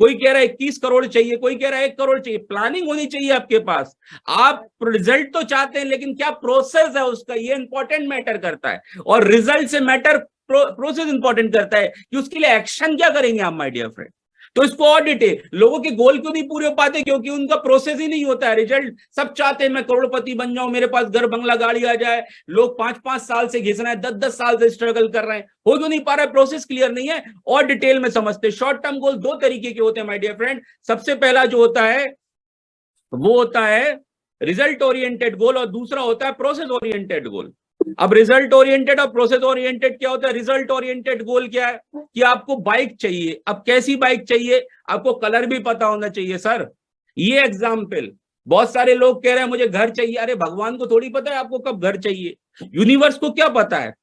कोई कह रहा है 21 करोड़ चाहिए, कोई कह रहा है 1 करोड़ चाहिए। प्लानिंग होनी चाहिए आपके पास। आप रिजल्ट तो चाहते हैं, लेकिन क्या प्रोसेस है उसका, ये इंपॉर्टेंट मैटर करता है। और रिजल्ट से मैटर प्रोसेस इंपॉर्टेंट करता है कि उसके लिए एक्शन क्या करेंगे आप, माय डियर फ्रेंड। तो इसको और डिटेल, लोगों के गोल क्यों नहीं पूरे हो पाते? क्योंकि उनका प्रोसेस ही नहीं होता है। रिजल्ट सब चाहते हैं, मैं करोड़पति बन जाऊं, मेरे पास घर बंगला गाड़ी आ जाए। लोग 5-5 साल से घिस रहे हैं, 10-10 साल से स्ट्रगल कर रहे हैं, हो क्यों नहीं पा रहा है? प्रोसेस क्लियर नहीं है। और डिटेल में समझते। शॉर्ट टर्म गोल 2 तरीके के होते हैं माय डियर फ्रेंड। सबसे पहला जो होता है वो होता है रिजल्ट ओरिएंटेड गोल, और दूसरा होता है प्रोसेस ओरिएंटेड गोल। अब रिजल्ट ओरिएंटेड और प्रोसेस ओरिएंटेड क्या होता है? रिजल्ट ओरिएंटेड गोल क्या है कि आपको बाइक चाहिए। अब कैसी बाइक चाहिए? आपको कलर भी पता होना चाहिए सर। ये एग्जाम्पल, बहुत सारे लोग कह रहे हैं मुझे घर चाहिए। अरे भगवान को थोड़ी पता है आपको कब घर चाहिए, यूनिवर्स को क्या पता है?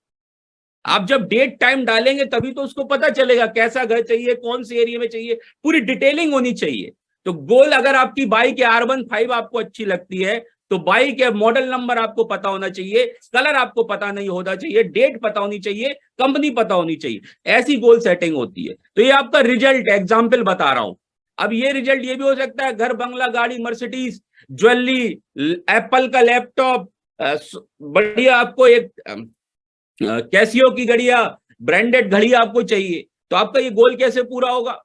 आप जब डेट टाइम डालेंगे तभी तो उसको पता चलेगा कैसा घर चाहिए, कौन से एरिया में चाहिए, पूरी डिटेलिंग होनी चाहिए। तो गोल, अगर आपकी बाइक है R15 आपको अच्छी लगती है, तो बाइक है, मॉडल नंबर आपको पता होना चाहिए, कलर आपको पता नहीं होना चाहिए, डेट पता होनी चाहिए, कंपनी पता होनी चाहिए। ऐसी गोल सेटिंग होती है। तो ये आपका रिजल्ट एग्जाम्पल बता रहा हूं। अब ये रिजल्ट ये भी हो सकता है घर बंगला गाड़ी मर्सिडीज ज्वेलरी एप्पल का लैपटॉप, बढ़िया आपको एक कैसियो की घड़िया ब्रांडेड घड़ी आपको चाहिए। तो आपका ये गोल कैसे पूरा होगा?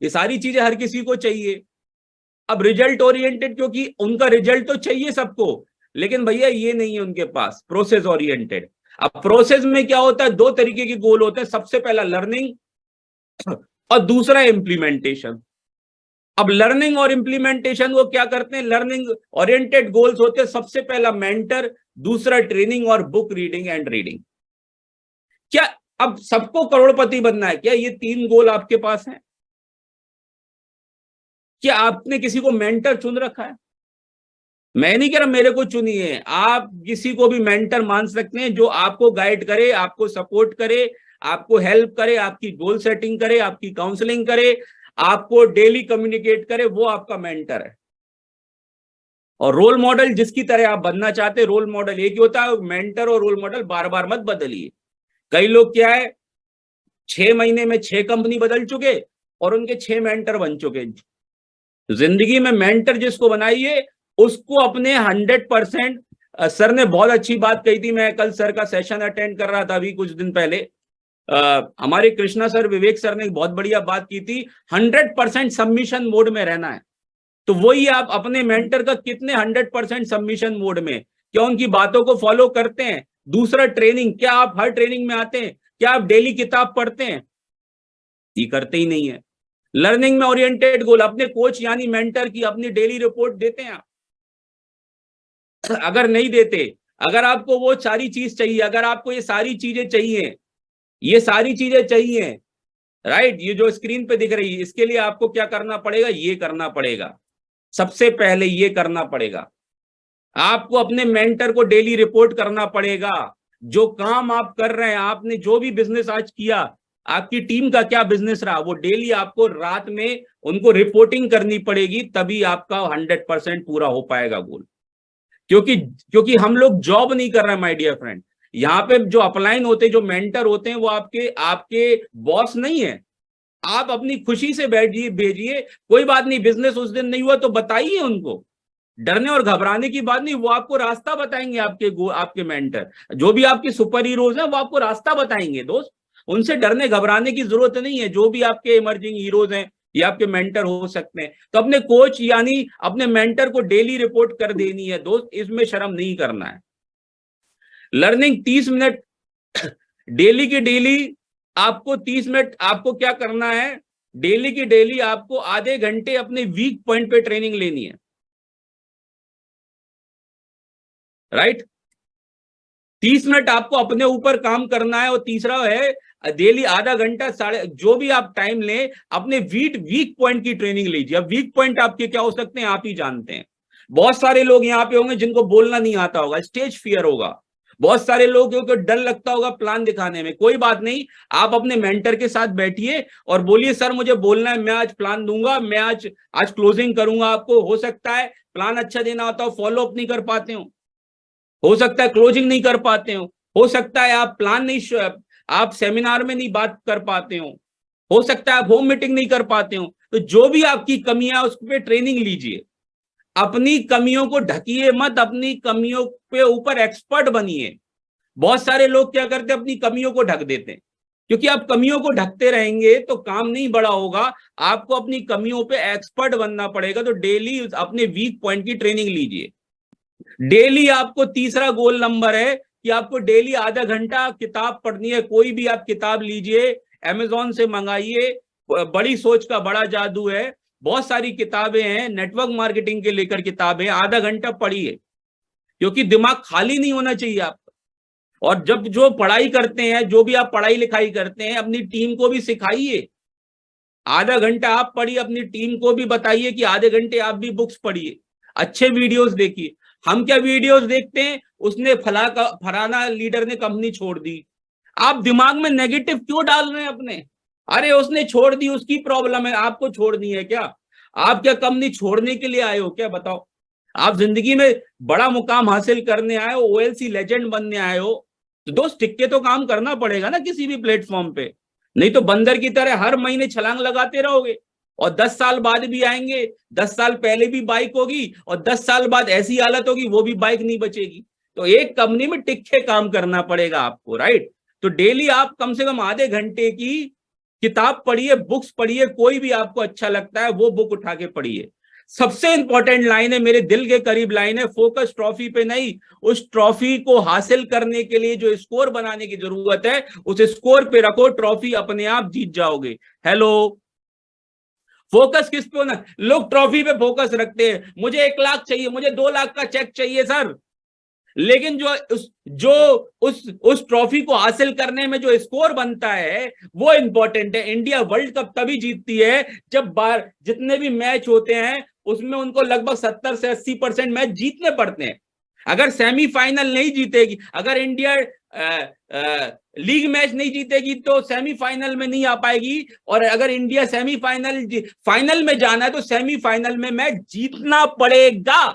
ये सारी चीजें हर किसी को चाहिए। अब रिजल्ट ओरिएंटेड, क्योंकि उनका रिजल्ट तो चाहिए सबको, लेकिन भैया ये नहीं है उनके पास प्रोसेस ओरिएंटेड। अब प्रोसेस में क्या होता है, दो तरीके के गोल होते हैं, सबसे पहला लर्निंग और दूसरा इम्प्लीमेंटेशन। अब लर्निंग और इम्प्लीमेंटेशन को क्या करते हैं, लर्निंग ओरिएंटेड गोल्स होते हैं, सबसे पहला मेंटर, दूसरा ट्रेनिंग और बुक रीडिंग एंड रीडिंग। क्या अब सबको करोड़पति बनना है क्या? ये तीन गोल आपके पास हैं? क्या आपने किसी को मेंटर चुन रखा है? मैं नहीं कह रहा मेरे को चुनिए, आप किसी को भी मेंटर मान सकते हैं जो आपको गाइड करे, आपको सपोर्ट करे, आपको हेल्प करे, आपकी गोल सेटिंग करे, आपकी काउंसलिंग करे, आपको डेली कम्युनिकेट करे, वो आपका मेंटर है। और रोल मॉडल जिसकी तरह आप बनना चाहते हैं, रोल मॉडल एक ही होता है, मेंटर और रोल मॉडल बार बार मत बदलिए। कई लोग क्या है, 6 महीने में 6 कंपनी बदल चुके और उनके 6 मेंटर बन चुके। जिंदगी में मेंटर जिसको बनाइए उसको अपने 100%। सर ने बहुत अच्छी बात कही थी, मैं कल सर का सेशन अटेंड कर रहा था अभी कुछ दिन पहले। हमारे कृष्णा सर, विवेक सर ने बहुत बढ़िया बात की थी, 100% सबमिशन मोड में रहना है। तो वही आप अपने मेंटर का कितने 100% सबमिशन मोड में, क्या उनकी बातों को फॉलो करते हैं? दूसरा ट्रेनिंग, क्या आप हर ट्रेनिंग में आते हैं? क्या आप डेली किताब पढ़ते हैं? ये करते ही नहीं है। लर्निंग में ओरिएंटेड गोल, अपने कोच यानी मेंटर की अपनी डेली रिपोर्ट देते हैं आप? अगर नहीं देते, अगर आपको वो सारी चीज चाहिए, अगर आपको ये सारी चीजें चाहिए, ये सारी चीजें चाहिए, राइट, ये जो स्क्रीन पे दिख रही है, इसके लिए आपको क्या करना पड़ेगा? ये करना पड़ेगा, सबसे पहले ये करना पड़ेगा। आपको अपने मेंटर को डेली रिपोर्ट करना पड़ेगा, जो काम आप कर रहे हैं, आपने जो भी बिजनेस आज किया, आपकी टीम का क्या बिजनेस रहा, वो डेली आपको रात में उनको रिपोर्टिंग करनी पड़ेगी, तभी आपका 100% पूरा हो पाएगा गोल। क्योंकि हम लोग जॉब नहीं कर रहे हैं माय डियर फ्रेंड। यहाँ पे जो अपलाइन होते हैं, जो मेंटर होते हैं, वो आपके बॉस नहीं है। आप अपनी खुशी से बैठिए, भेजिए, कोई बात नहीं, बिजनेस उस दिन नहीं हुआ तो बताइए उनको, डरने और घबराने की बात नहीं, वो आपको रास्ता बताएंगे। आपके मेंटर जो भी आपके सुपर हीरोज हैं, वो आपको रास्ता बताएंगे दोस्त, उनसे डरने घबराने की जरूरत नहीं है। जो भी आपके इमर्जिंग हीरोज हैं, ये आपके मेंटर हो सकते हैं। तो अपने कोच यानी अपने मेंटर को डेली रिपोर्ट कर देनी है दोस्त, इसमें शर्म नहीं करना है। लर्निंग 30 मिनट डेली की डेली, आपको 30 मिनट आपको क्या करना है, डेली की डेली आपको आधे घंटे अपने वीक पॉइंट पे ट्रेनिंग लेनी है, राइट। 30 मिनट आपको अपने ऊपर काम करना है। और तीसरा है डेली आधा घंटा जो भी आप टाइम लें, अपने वीक पॉइंट की ट्रेनिंग लीजिए। अब वीक पॉइंट आपके क्या हो सकते हैं, आप ही जानते हैं। बहुत सारे लोग यहाँ पे होंगे जिनको बोलना नहीं आता होगा, स्टेज फियर होगा। बहुत सारे लोग को डर लगता होगा प्लान दिखाने में। कोई बात नहीं, आप अपने मेंटर के साथ बैठिए और बोलिए, सर मुझे बोलना है, मैं आज प्लान दूंगा, मैं आज क्लोजिंग करूंगा। आपको हो सकता है प्लान अच्छा देना होता हो, फॉलो अप नहीं कर पाते हो सकता है क्लोजिंग नहीं कर पाते हो सकता है आप प्लान नहीं, आप सेमिनार में नहीं बात कर पाते हो सकता है आप होम मीटिंग नहीं कर पाते हो। तो जो भी आपकी कमियां, उस पर ट्रेनिंग लीजिए। अपनी कमियों को ढकिए मत, अपनी कमियों पे ऊपर एक्सपर्ट बनिए। बहुत सारे लोग क्या करते हैं, अपनी कमियों को ढक देते हैं। क्योंकि आप कमियों को ढकते रहेंगे तो काम नहीं बड़ा होगा। आपको अपनी कमियों पे एक्सपर्ट बनना पड़ेगा। तो डेली अपने वीक पॉइंट की ट्रेनिंग लीजिए। डेली आपको तीसरा गोल नंबर है कि आपको डेली आधा घंटा किताब पढ़नी है। कोई भी आप किताब लीजिए, अमेजोन से मंगाइए, बड़ी सोच का बड़ा जादू है, बहुत सारी किताबें हैं, नेटवर्क मार्केटिंग के लेकर किताबें, आधा घंटा पढ़िए। क्योंकि दिमाग खाली नहीं होना चाहिए आपका। और जब जो पढ़ाई करते हैं, जो भी आप पढ़ाई लिखाई करते हैं, अपनी टीम को भी सिखाइए। आधा घंटा आप पढ़िए, अपनी टीम को भी बताइए कि आधे घंटे आप भी बुक्स पढ़िए, अच्छे वीडियोस देखिए। हम क्या वीडियोस देखते हैं, उसने फलाना लीडर ने कंपनी छोड़ दी। आप दिमाग में नेगेटिव क्यों डाल रहे हैं अपने? अरे उसने छोड़ दी, उसकी प्रॉब्लम है, आपको छोड़नी है क्या? आप क्या कंपनी छोड़ने के लिए आए हो क्या? बताओ। आप जिंदगी में बड़ा मुकाम हासिल करने आए हो, ओएलसी लेजेंड बनने आए हो, तो दोस्त टिक के तो काम करना पड़ेगा ना किसी भी प्लेटफॉर्म पे। नहीं तो बंदर की तरह हर महीने छलांग लगाते रहोगे और 10 साल बाद भी आएंगे, 10 साल पहले भी बाइक होगी और 10 साल बाद ऐसी हालत होगी वो भी बाइक नहीं बचेगी। तो एक कंपनी में टिक के काम करना पड़ेगा आपको, राइट। तो डेली आप कम से कम आधे घंटे की किताब पढ़िए, बुक्स पढ़िए, कोई भी आपको अच्छा लगता है वो बुक उठा के पढ़िए। सबसे इंपॉर्टेंट लाइन है, मेरे दिल के करीब लाइन है, फोकस ट्रॉफी पे नहीं, उस ट्रॉफी को हासिल करने के लिए जो स्कोर बनाने की जरूरत है उस स्कोर पे रखो, ट्रॉफी अपने आप जीत जाओगे। हेलो, फोकस किस पे होना? लोग ट्रॉफी पे फोकस रखते हैं, मुझे 1 लाख चाहिए, मुझे 2 लाख का चेक चाहिए सर, लेकिन उस ट्रॉफी को हासिल करने में जो स्कोर बनता है वो इंपॉर्टेंट है। इंडिया वर्ल्ड कप तभी जीतती है जब जितने भी मैच होते हैं उसमें उनको लगभग 70 से 80% मैच जीतने पड़ते हैं। अगर सेमीफाइनल नहीं जीतेगी, अगर इंडिया लीग मैच नहीं जीतेगी तो सेमीफाइनल में नहीं आ पाएगी, और अगर इंडिया फाइनल में जाना है तो सेमीफाइनल में मैच जीतना पड़ेगा,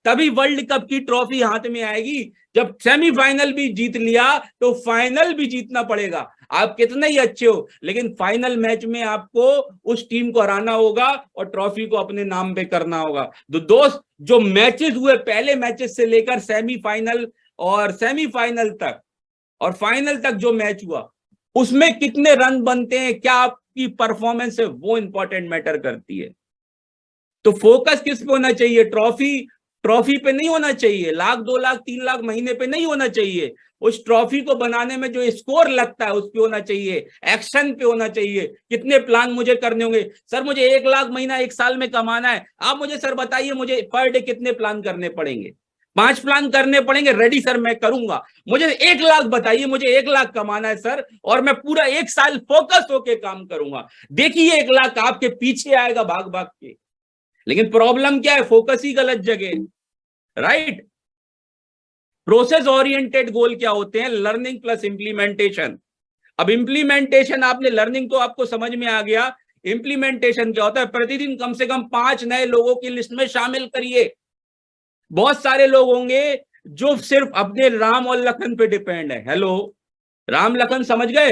तभी वर्ल्ड कप की ट्रॉफी हाथ में आएगी। जब सेमीफाइनल भी जीत लिया तो फाइनल भी जीतना पड़ेगा। आप कितने ही अच्छे हो, लेकिन फाइनल मैच में आपको उस टीम को हराना होगा और ट्रॉफी को अपने नाम पे करना होगा। तो दोस्त, जो मैचेस हुए पहले मैचेस से लेकर सेमीफाइनल और सेमीफाइनल तक और फाइनल तक जो मैच हुआ उसमें कितने रन बनते हैं, क्या आपकी परफॉर्मेंस है, वो इंपॉर्टेंट मैटर करती है। तो फोकस किस पे होना चाहिए? ट्रॉफी पे नहीं होना चाहिए, 1 लाख 2 लाख 3 लाख महीने पे नहीं होना चाहिए। उस ट्रॉफी को बनाने में जो स्कोर लगता है उस पे होना चाहिए, एक्शन पे होना चाहिए। कितने प्लान मुझे करने होंगे? सर मुझे 1 लाख महीना 1 साल में कमाना है, आप मुझे सर बताइए मुझे पर डे कितने प्लान करने पड़ेंगे? 5 प्लान करने पड़ेंगे, रेडी सर मैं करूंगा। मुझे 1 लाख बताइए, मुझे 1 लाख कमाना है सर, और मैं पूरा 1 साल फोकस होके काम करूंगा। देखिए 1 लाख आपके पीछे आएगा भाग भाग के। लेकिन प्रॉब्लम क्या है? फोकस ही गलत जगह, राइट। प्रोसेस ओरिएंटेड गोल क्या होते हैं? Learning plus implementation. अब इंप्लीमेंटेशन, आपने लर्निंग तो आपको समझ में आ गया, इंप्लीमेंटेशन क्या होता है? प्रतिदिन कम से कम 5 नए लोगों की लिस्ट में शामिल करिए। बहुत सारे लोग होंगे जो सिर्फ अपने राम और लखन पे डिपेंड है। हेलो, राम लखन समझ गए?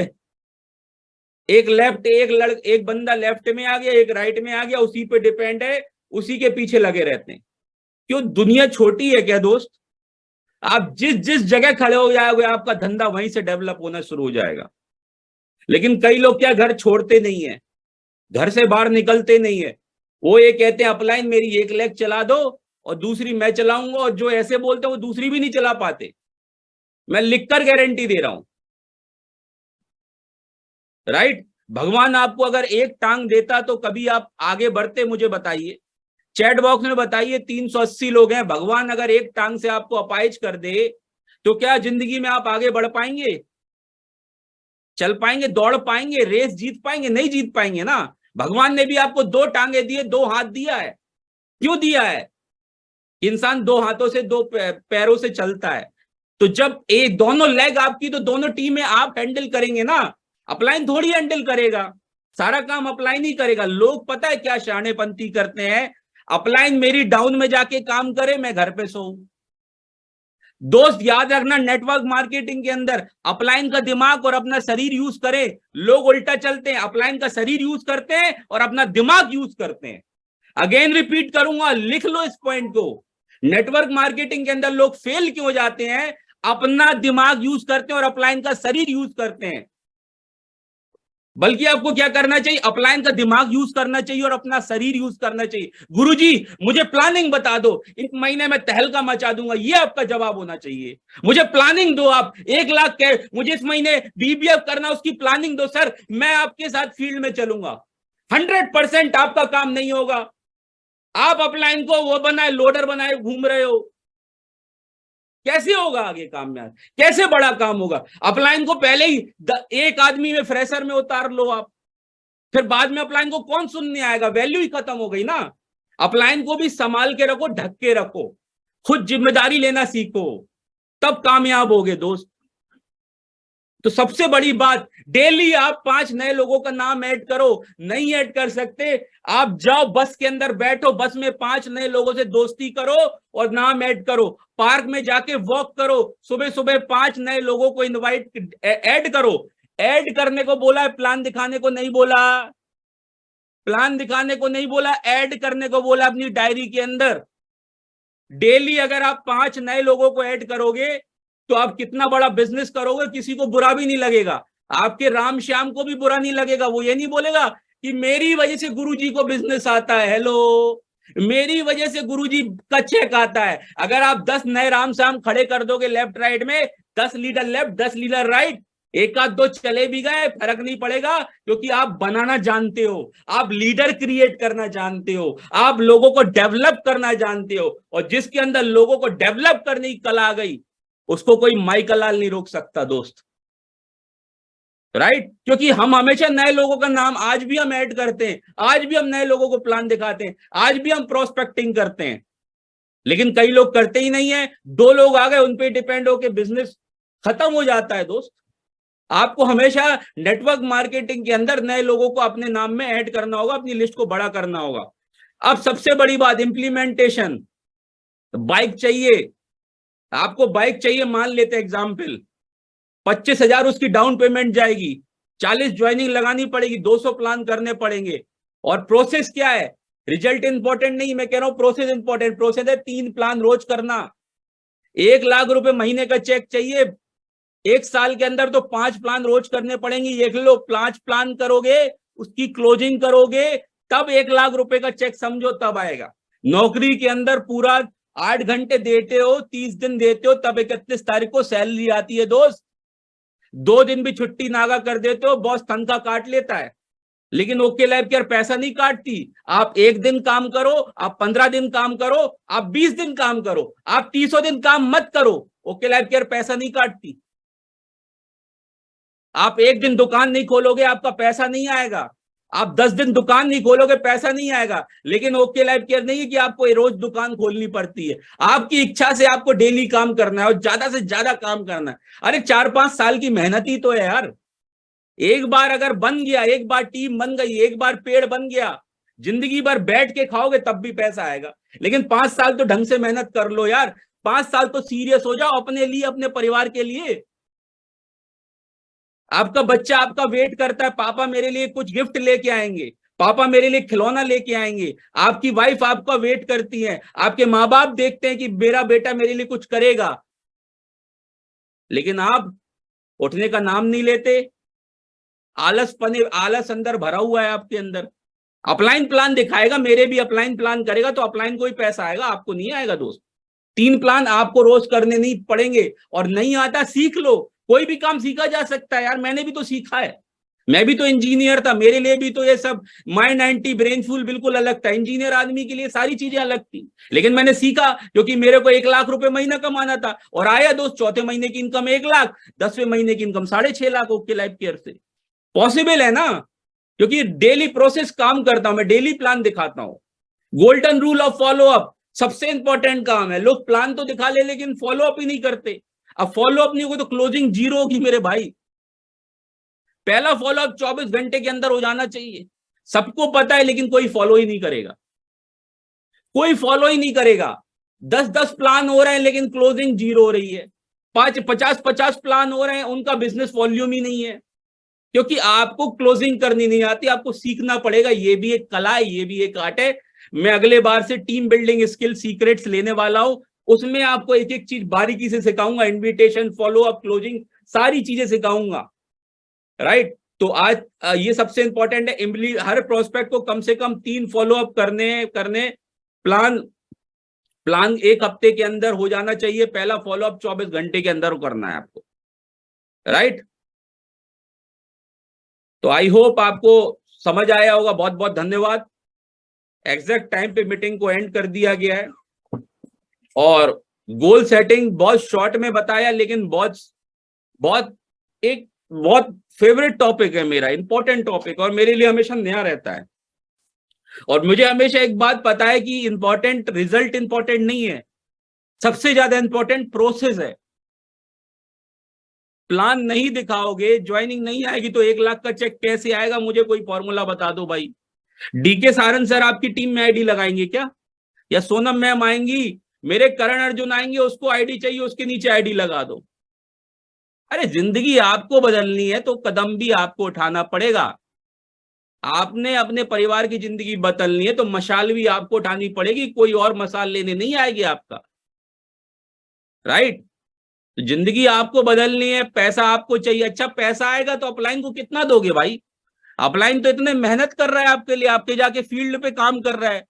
एक बंदा लेफ्ट में आ गया, एक राइट में आ गया, उसी पे डिपेंड है, उसी के पीछे लगे रहते हैं। क्यों? दुनिया छोटी है क्या दोस्त? आप जिस जगह खड़े हो जाओगे आपका धंधा वहीं से डेवलप होना शुरू हो जाएगा। लेकिन कई लोग क्या, घर छोड़ते नहीं है, घर से बाहर निकलते नहीं है। वो ये कहते हैं अपलाइन मेरी 1 लेग चला दो और दूसरी मैं चलाऊंगा, और जो ऐसे बोलते हैं वो दूसरी भी नहीं चला पाते। मैं लिखकर गारंटी दे रहा हूं, राइट। भगवान आपको अगर एक टांग देता तो कभी आप आगे बढ़ते? मुझे बताइए, चैट बॉक्स में बताइए। 380 लोग हैं, भगवान अगर एक टांग से आपको अपाइज कर दे तो क्या जिंदगी में आप आगे बढ़ पाएंगे? चल पाएंगे? दौड़ पाएंगे? रेस जीत पाएंगे? नहीं जीत पाएंगे ना। भगवान ने भी आपको 2 टांगे दिए, 2 हाथ दिया है। क्यों दिया है? इंसान 2 हाथों से 2 पैरों से चलता है। तो जब दोनों लेग आपकी, तो दोनों टीमें आप हैंडल करेंगे ना। अपलाइन थोड़ी हैंडल करेगा, सारा काम अपलाइन ही करेगा। लोग पता है क्या शानेपंती करते हैं? अपलाइन मेरी डाउन में जाके काम करे, मैं घर पे सोऊं। दोस्त याद रखना, नेटवर्क मार्केटिंग के अंदर अपलाइन का दिमाग और अपना शरीर यूज करें। लोग उल्टा चलते हैं, अपलाइन का शरीर यूज करते हैं और अपना दिमाग यूज करते हैं। अगेन रिपीट करूंगा, लिख लो इस पॉइंट को। नेटवर्क मार्केटिंग के अंदर लोग फेल क्यों हो जाते हैं? अपना दिमाग यूज करते हैं और अपलाइन का शरीर यूज करते हैं। बल्कि आपको क्या करना चाहिए? अपलाइन का दिमाग यूज करना चाहिए और अपना शरीर यूज करना चाहिए। गुरुजी मुझे प्लानिंग बता दो, इस महीने में तहलका मचा दूंगा, ये आपका जवाब होना चाहिए। मुझे प्लानिंग दो, आप 1 लाख के, मुझे इस महीने बीबीएफ करना, उसकी प्लानिंग दो सर, मैं आपके साथ फील्ड में चलूंगा। 100% आपका काम नहीं होगा। आप अपलाइन को वो बनाए, लोडर बनाए घूम रहे हो, कैसे होगा आगे कामयाब? कैसे बड़ा काम होगा? अपलाइन को पहले ही एक आदमी में, फ्रेशर में उतार लो आप, फिर बाद में अपलाइन को कौन सुनने आएगा? वैल्यू ही खत्म हो गई ना। अपलाइन को भी संभाल के रखो, ढक के रखो, खुद जिम्मेदारी लेना सीखो, तब कामयाब होगे दोस्त। तो सबसे बड़ी बात, डेली आप 5 नए लोगों का नाम ऐड करो। नहीं ऐड कर सकते, आप जाओ बस के अंदर बैठो, बस में 5 नए लोगों से दोस्ती करो और नाम ऐड करो। पार्क में जाके वॉक करो, सुबह सुबह 5 नए लोगों को इनवाइट ऐड करो। ऐड करने को बोला है, प्लान दिखाने को नहीं बोला। प्लान दिखाने को नहीं बोला, ऐड करने को बोला अपनी डायरी के अंदर। डेली अगर आप 5 नए लोगों को ऐड करोगे तो आप कितना बड़ा बिजनेस करोगे, किसी को बुरा भी नहीं लगेगा। आपके राम श्याम को भी बुरा नहीं लगेगा। वो ये नहीं बोलेगा कि मेरी वजह से गुरुजी को बिजनेस आता है। हेलो, मेरी वजह से गुरुजी का चेक आता है। अगर आप 10 नए राम शाम खड़े कर दोगे लेफ्ट राइट में, 10 लीडर लेफ्ट 10 लीडर राइट, एक आध दो चले भी गए फर्क नहीं पड़ेगा, क्योंकि आप बनाना जानते हो, आप लीडर क्रिएट करना जानते हो, आप लोगों को डेवलप करना जानते हो। और जिसके अंदर लोगों को डेवलप करने की कला आ गई, उसको कोई माइकल लाल नहीं रोक सकता दोस्त, राइट। क्योंकि हम हमेशा नए लोगों का नाम आज भी हम ऐड करते हैं, आज भी हम नए लोगों को प्लान दिखाते हैं, आज भी हम प्रोस्पेक्टिंग करते हैं, लेकिन कई लोग करते ही नहीं है। 2 लोग आ गए, उन पे डिपेंड होके बिजनेस खत्म हो जाता है दोस्त। आपको हमेशा नेटवर्क मार्केटिंग के अंदर नए लोगों को अपने नाम में ऐड करना होगा, अपनी लिस्ट को बड़ा करना होगा। अब सबसे बड़ी बात इंप्लीमेंटेशन। बाइक चाहिए आपको, बाइक चाहिए, मान लेते एग्जाम्पल 25,000 उसकी डाउन पेमेंट जाएगी, 40 ज्वाइनिंग लगानी पड़ेगी, 200 प्लान करने पड़ेंगे। और प्रोसेस क्या है, रिजल्ट इंपॉर्टेंट नहीं, मैं कह रहा हूं प्रोसेस इंपॉर्टेंट। प्रोसेस है 3 प्लान रोज करना, 1 लाख रुपए महीने का चेक चाहिए, 1 साल के अंदर तो 5 प्लान रोज करने पड़ेंगे। एक लो 5 प्लान करोगे, उसकी क्लोजिंग करोगे, तब 1 लाख रुपए का चेक समझो तब आएगा। नौकरी के अंदर पूरा 8 घंटे देते हो, 30 दिन देते हो, तब 31 तारीख को सैलरी आती है दोस्त। 2 दिन भी छुट्टी नागा कर देते हो, बॉस तनख्वाह काट लेता है, लेकिन ओके लाइफ केयर पैसा नहीं काटती। आप 1 दिन काम करो, आप 15 दिन काम करो, आप 20 दिन काम करो, आप 300 दिन काम मत करो, ओके लाइफ केयर पैसा नहीं काटती। आप 1 दिन दुकान नहीं खोलोगे, आपका पैसा नहीं आएगा। आप 10 दिन दुकान नहीं खोलोगे, पैसा नहीं आएगा। लेकिन ओके लाइफ केयर नहीं है कि आपको रोज दुकान खोलनी पड़ती है, आपकी इच्छा से आपको डेली काम करना है और ज्यादा से ज्यादा काम करना है। अरे 4-5 साल की मेहनत ही तो है यार। एक बार अगर बन गया, एक बार टीम बन गई, एक बार पेड़ बन गया, जिंदगी भर बैठ के खाओगे तब भी पैसा आएगा। लेकिन 5 साल तो ढंग से मेहनत कर लो यार, 5 साल तो सीरियस हो जाओ अपने लिए, अपने परिवार के लिए। आपका बच्चा आपका वेट करता है, पापा मेरे लिए कुछ गिफ्ट लेके आएंगे, पापा मेरे लिए खिलौना लेके आएंगे। आपकी वाइफ आपका वेट करती है, आपके माँ बाप देखते हैं कि मेरा बेटा मेरे लिए कुछ करेगा, लेकिन आप उठने का नाम नहीं लेते। आलस अंदर भरा हुआ है आपके अंदर। अपलाइन प्लान दिखाएगा, मेरे भी अपलाइन प्लान करेगा तो अपलाइन को ही पैसा आएगा, आपको नहीं आएगा दोस्त। 3 प्लान आपको रोज करने नहीं पड़ेंगे, और नहीं आता सीख लो। कोई भी काम सीखा जा सकता है यार, मैंने भी तो सीखा है, मैं भी तो इंजीनियर था, मेरे लिए भी तो ये सब माइंड 90 ब्रेनफुल बिल्कुल अलग था। इंजीनियर आदमी के लिए सारी चीजें अलग थी, लेकिन मैंने सीखा क्योंकि मेरे को 1 लाख रुपए महीना कमाना था। और आया दोस्त, 4थे महीने की इनकम 1 लाख, 10वें महीने की income 6.5 lakh okay life care से। पॉसिबल है ना, क्योंकि डेली प्रोसेस काम करता हूं मैं, डेली प्लान दिखाता हूं। Golden rule of follow up सबसे इंपॉर्टेंट काम है। लोग प्लान तो दिखा ले लेकिन फॉलो अप ही नहीं करते। अब फॉलो अप नहीं होगा तो क्लोजिंग 0 होगी मेरे भाई। पहला फॉलो अप 24 घंटे के अंदर हो जाना चाहिए। सबको पता है लेकिन कोई फॉलो ही नहीं करेगा, कोई फॉलो ही नहीं करेगा। 10-10 प्लान हो रहे हैं लेकिन क्लोजिंग 0 हो रही है। 50-50 प्लान हो रहे हैं, उनका बिजनेस वॉल्यूम ही नहीं है, क्योंकि आपको क्लोजिंग करनी नहीं आती। आपको सीखना पड़ेगा, ये भी एक कला है, ये भी एक आर्ट है। मैं अगले बार से टीम बिल्डिंग स्किल सीक्रेट्स लेने वाला हूं, उसमें आपको एक एक चीज बारीकी से सिखाऊंगा। इन्विटेशन, फॉलो अप, क्लोजिंग, सारी चीजें सिखाऊंगा, राइट। तो आज ये सबसे इंपॉर्टेंट है। हर प्रोस्पेक्ट को कम से कम 3 फॉलो अप करने प्लान 1 हफ्ते के अंदर हो जाना चाहिए। पहला फॉलो अप 24 घंटे के अंदर करना है आपको, राइट। तो आई होप आपको समझ आया होगा। बहुत बहुत धन्यवाद। एग्जैक्ट टाइम पे मीटिंग को एंड कर दिया गया है, और गोल सेटिंग बहुत शॉर्ट में बताया, लेकिन बहुत फेवरेट टॉपिक है मेरा, इंपॉर्टेंट टॉपिक, और मेरे लिए हमेशा नया रहता है। और मुझे हमेशा एक बात पता है कि इंपॉर्टेंट रिजल्ट इंपॉर्टेंट नहीं है, सबसे ज्यादा इंपॉर्टेंट प्रोसेस है। प्लान नहीं दिखाओगे, ज्वाइनिंग नहीं आएगी, तो 1 लाख का चेक कैसे आएगा? मुझे कोई फॉर्मूला बता दो भाई। डीके सारन सर आपकी टीम में आईडी लगाएंगे क्या? या सोनम मैम आएंगी, मेरे करण अर्जुन आएंगे, उसको आईडी चाहिए, उसके नीचे आईडी लगा दो? अरे जिंदगी आपको बदलनी है तो कदम भी आपको उठाना पड़ेगा। आपने अपने परिवार की जिंदगी बदलनी है तो मशाल भी आपको उठानी पड़ेगी, कोई और मशाल लेने नहीं आएगी आपका, राइट। तो जिंदगी आपको बदलनी है, पैसा आपको चाहिए। अच्छा पैसा आएगा तो अपलाइन को कितना दोगे भाई? अपलाइन तो इतने मेहनत कर रहा है आपके लिए, आपके जाके फील्ड पे काम कर रहा है,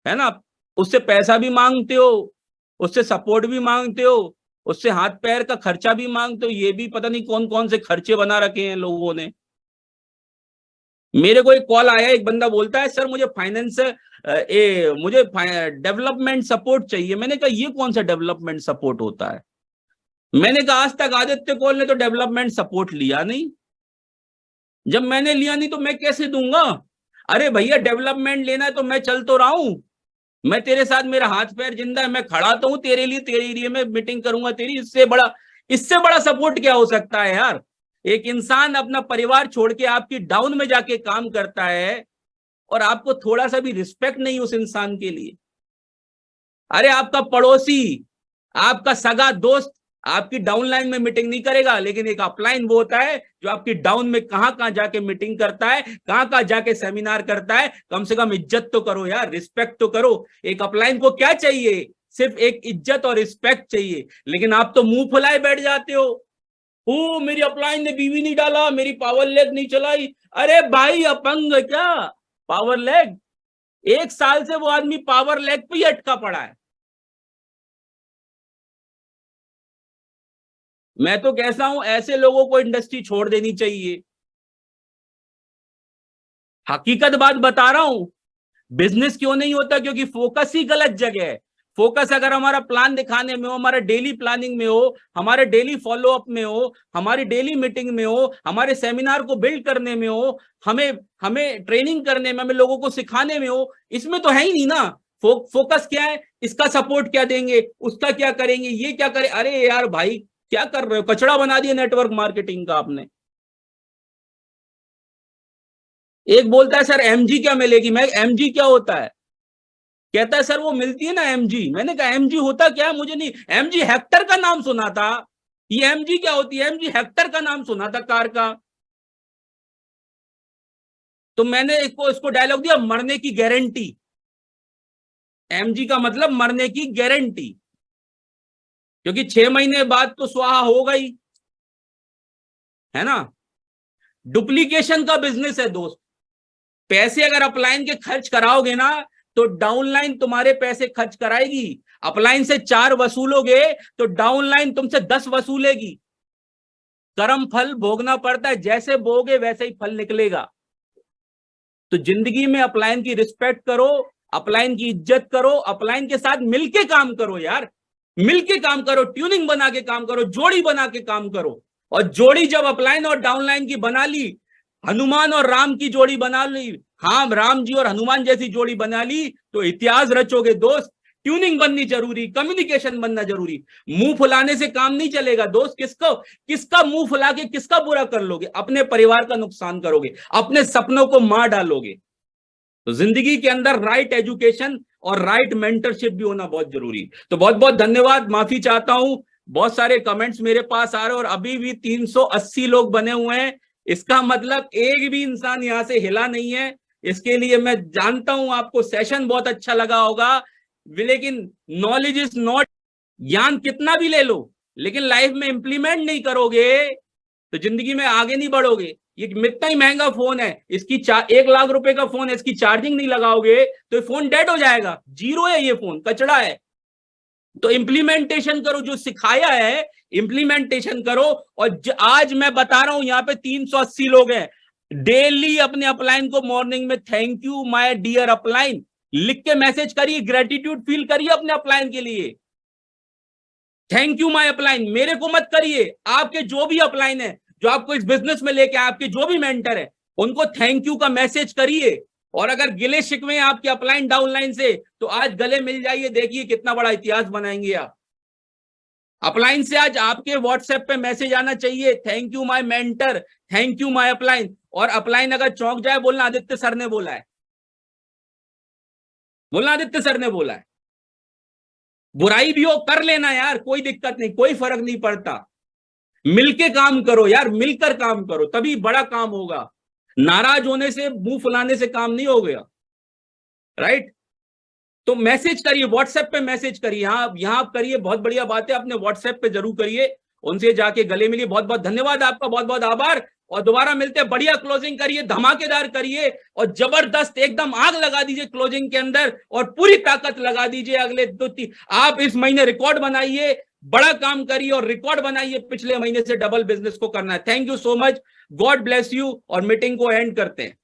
है ना, उससे पैसा भी मांगते हो, उससे सपोर्ट भी मांगते हो, उससे हाथ पैर का खर्चा भी मांगते हो। ये भी पता नहीं कौन कौन से खर्चे बना रखे हैं लोगों ने। मेरे को एक कॉल आया, एक बंदा बोलता है सर मुझे फाइनेंस मुझे डेवलपमेंट सपोर्ट चाहिए। मैंने कहा ये कौन सा डेवलपमेंट सपोर्ट होता है? मैंने कहा आज तक आदित्य कोल ने तो डेवलपमेंट सपोर्ट लिया नहीं। जब मैंने लिया नहीं तो मैं कैसे दूंगा? अरे भैया डेवलपमेंट लेना है तो मैं चल तो रहा हूं, मैं तेरे साथ, मेरा हाथ पैर जिंदा है, मैं खड़ा तो हूं तेरे लिए मैं मीटिंग करूंगा तेरी। इससे बड़ा सपोर्ट क्या हो सकता है यार? एक इंसान अपना परिवार छोड़ के आपकी डाउन में जाके काम करता है और आपको थोड़ा सा भी रिस्पेक्ट नहीं उस इंसान के लिए। अरे आपका पड़ोसी, आपका सगा दोस्त आपकी डाउनलाइन में मीटिंग नहीं करेगा, लेकिन एक अपलाइन वो होता है जो आपकी डाउन में कहां जाके मीटिंग करता है, कहां जाके सेमिनार करता है। कम से कम इज्जत तो करो यार, रिस्पेक्ट तो करो। एक अपलाइन को क्या चाहिए? सिर्फ एक इज्जत और रिस्पेक्ट चाहिए। लेकिन आप तो मुंह फुलाए बैठ जाते हो, ओ मेरी अपलाइन ने बीवी नहीं डाला, मेरी पावर लेग नहीं चलाई। अरे भाई अपंग क्या पावर लेग? 1 साल से वो आदमी पावर लेग पे ही अटका पड़ा है। मैं तो कहता हूं ऐसे लोगों को इंडस्ट्री छोड़ देनी चाहिए। हकीकत बात बता रहा हूं। बिजनेस क्यों नहीं होता? क्योंकि फोकस ही गलत जगह है। फोकस अगर हमारा प्लान दिखाने में हो, हमारा डेली प्लानिंग में हो, हमारे डेली फॉलोअप में हो, हमारी डेली मीटिंग में हो, हमारे सेमिनार को बिल्ड करने में हो, हमें ट्रेनिंग करने में, हमें लोगों को सिखाने में हो, इसमें तो है ही नहीं ना। फोकस क्या है? इसका सपोर्ट क्या देंगे, उसका क्या करेंगे, ये क्या करें? अरे यार भाई क्या कर रहे हो? कचड़ा बना दिया नेटवर्क मार्केटिंग का आपने। एक बोलता है सर एमजी क्या मिलेगी? मैं एमजी क्या होता है? कहता है सर वो मिलती है ना एमजी। मैंने कहा एमजी होता क्या है? मुझे नहीं, एमजी हेक्टर का नाम सुना था। ये एमजी क्या होती है? एमजी हेक्टर का नाम सुना था कार का। तो मैंने इसको डायलॉग दिया, मरने की गारंटी। एमजी का मतलब मरने की गारंटी, क्योंकि 6 महीने बाद तो स्वाहा होगा ही, है ना। डुप्लीकेशन का बिजनेस है दोस्त। पैसे अगर अपलाइन के खर्च कराओगे ना तो डाउनलाइन तुम्हारे पैसे खर्च कराएगी। अपलाइन से 4 वसूलोगे तो डाउनलाइन तुमसे 10 वसूलेगी। कर्म फल भोगना पड़ता है, जैसे बोगे वैसे ही फल निकलेगा। तो जिंदगी में अपलाइन की रिस्पेक्ट करो, अपलाइन की इज्जत करो, अपलाइन के साथ मिलके काम करो यार, मिलके काम करो, ट्यूनिंग बना के काम करो, जोड़ी बना के काम करो। और जोड़ी जब अपलाइन और डाउनलाइन की बना ली, हनुमान और राम की जोड़ी बना ली, हाँ राम जी और हनुमान जैसी जोड़ी बना ली, तो इतिहास रचोगे दोस्त। ट्यूनिंग बननी जरूरी, कम्युनिकेशन बनना जरूरी। मुंह फुलाने से काम नहीं चलेगा दोस्त। किसका मुंह फुला के किसका बुरा कर लोगे? अपने परिवार का नुकसान करोगे, अपने सपनों को मार डालोगे। तो जिंदगी के अंदर राइट एजुकेशन और राइट मेंटरशिप भी होना बहुत जरूरी। तो बहुत बहुत धन्यवाद, माफी चाहता हूं, बहुत सारे कमेंट्स मेरे पास आ रहे हैं और अभी भी 380 लोग बने हुए हैं। इसका मतलब एक भी इंसान यहां से हिला नहीं है। इसके लिए मैं जानता हूं आपको सेशन बहुत अच्छा लगा होगा, लेकिन नॉलेज इज नॉट, ज्ञान कितना भी ले लो लेकिन लाइफ में इंप्लीमेंट नहीं करोगे तो जिंदगी में आगे नहीं बढ़ोगे। ये इतना ही महंगा फोन है, इसकी 1 लाख रुपए का फोन है, इसकी चार्जिंग नहीं लगाओगे तो ये फोन डेड हो जाएगा, जीरो है, ये फोन कचड़ा है। तो इंप्लीमेंटेशन करो, जो सिखाया है इंप्लीमेंटेशन करो। और आज मैं बता रहा हूं यहाँ पे 380 लोग हैं, डेली अपने अपलाइन को मॉर्निंग में thank you my dear upline लिख के मैसेज करिए, ग्रेटिट्यूड फील करिए अपने अपलाइन के लिए। थैंक यू माय अपलाइन, मेरे को मत करिए, आपके जो भी अपलाइन है, जो आपको इस बिजनेस में लेके, आपके जो भी मेंटर है, उनको थैंक यू का मैसेज करिए। और अगर गिले शिकवे आपके अपलाइन डाउनलाइन से, तो आज गले मिल जाइए, देखिए कितना बड़ा इतिहास बनाएंगे आप। अपलाइन से आज आपके व्हाट्सएप पे मैसेज आना चाहिए, thank you my mentor, thank you my upline. और अपलाइन अगर चौंक जाए, बोलना आदित्य सर ने बोला है, बोलना आदित्य सर ने बोला है। बुराई भी हो कर लेना यार, कोई दिक्कत नहीं, कोई फर्क नहीं पड़ता। मिलके काम करो यार, मिलकर काम करो, तभी बड़ा काम होगा। नाराज होने से, मुंह फुलाने से काम नहीं हो गया, राइट। तो मैसेज करिए, व्हाट्सएप पे मैसेज करिए, यहां करिए, बहुत बढ़िया बात है, अपने व्हाट्सएप पे जरूर करिए, उनसे जाके गले मिलिए। बहुत बहुत धन्यवाद आपका, बहुत बहुत आभार। और दोबारा मिलते हैं। बढ़िया क्लोजिंग करिए, धमाकेदार करिए और जबरदस्त एकदम आग लगा दीजिए क्लोजिंग के अंदर और पूरी ताकत लगा दीजिए अगले 2-3। आप इस महीने रिकॉर्ड बनाइए, बड़ा काम करिए और रिकॉर्ड बनाइए, पिछले महीने से डबल बिजनेस को करना है। Thank you so much, God bless you और मीटिंग को एंड करते हैं।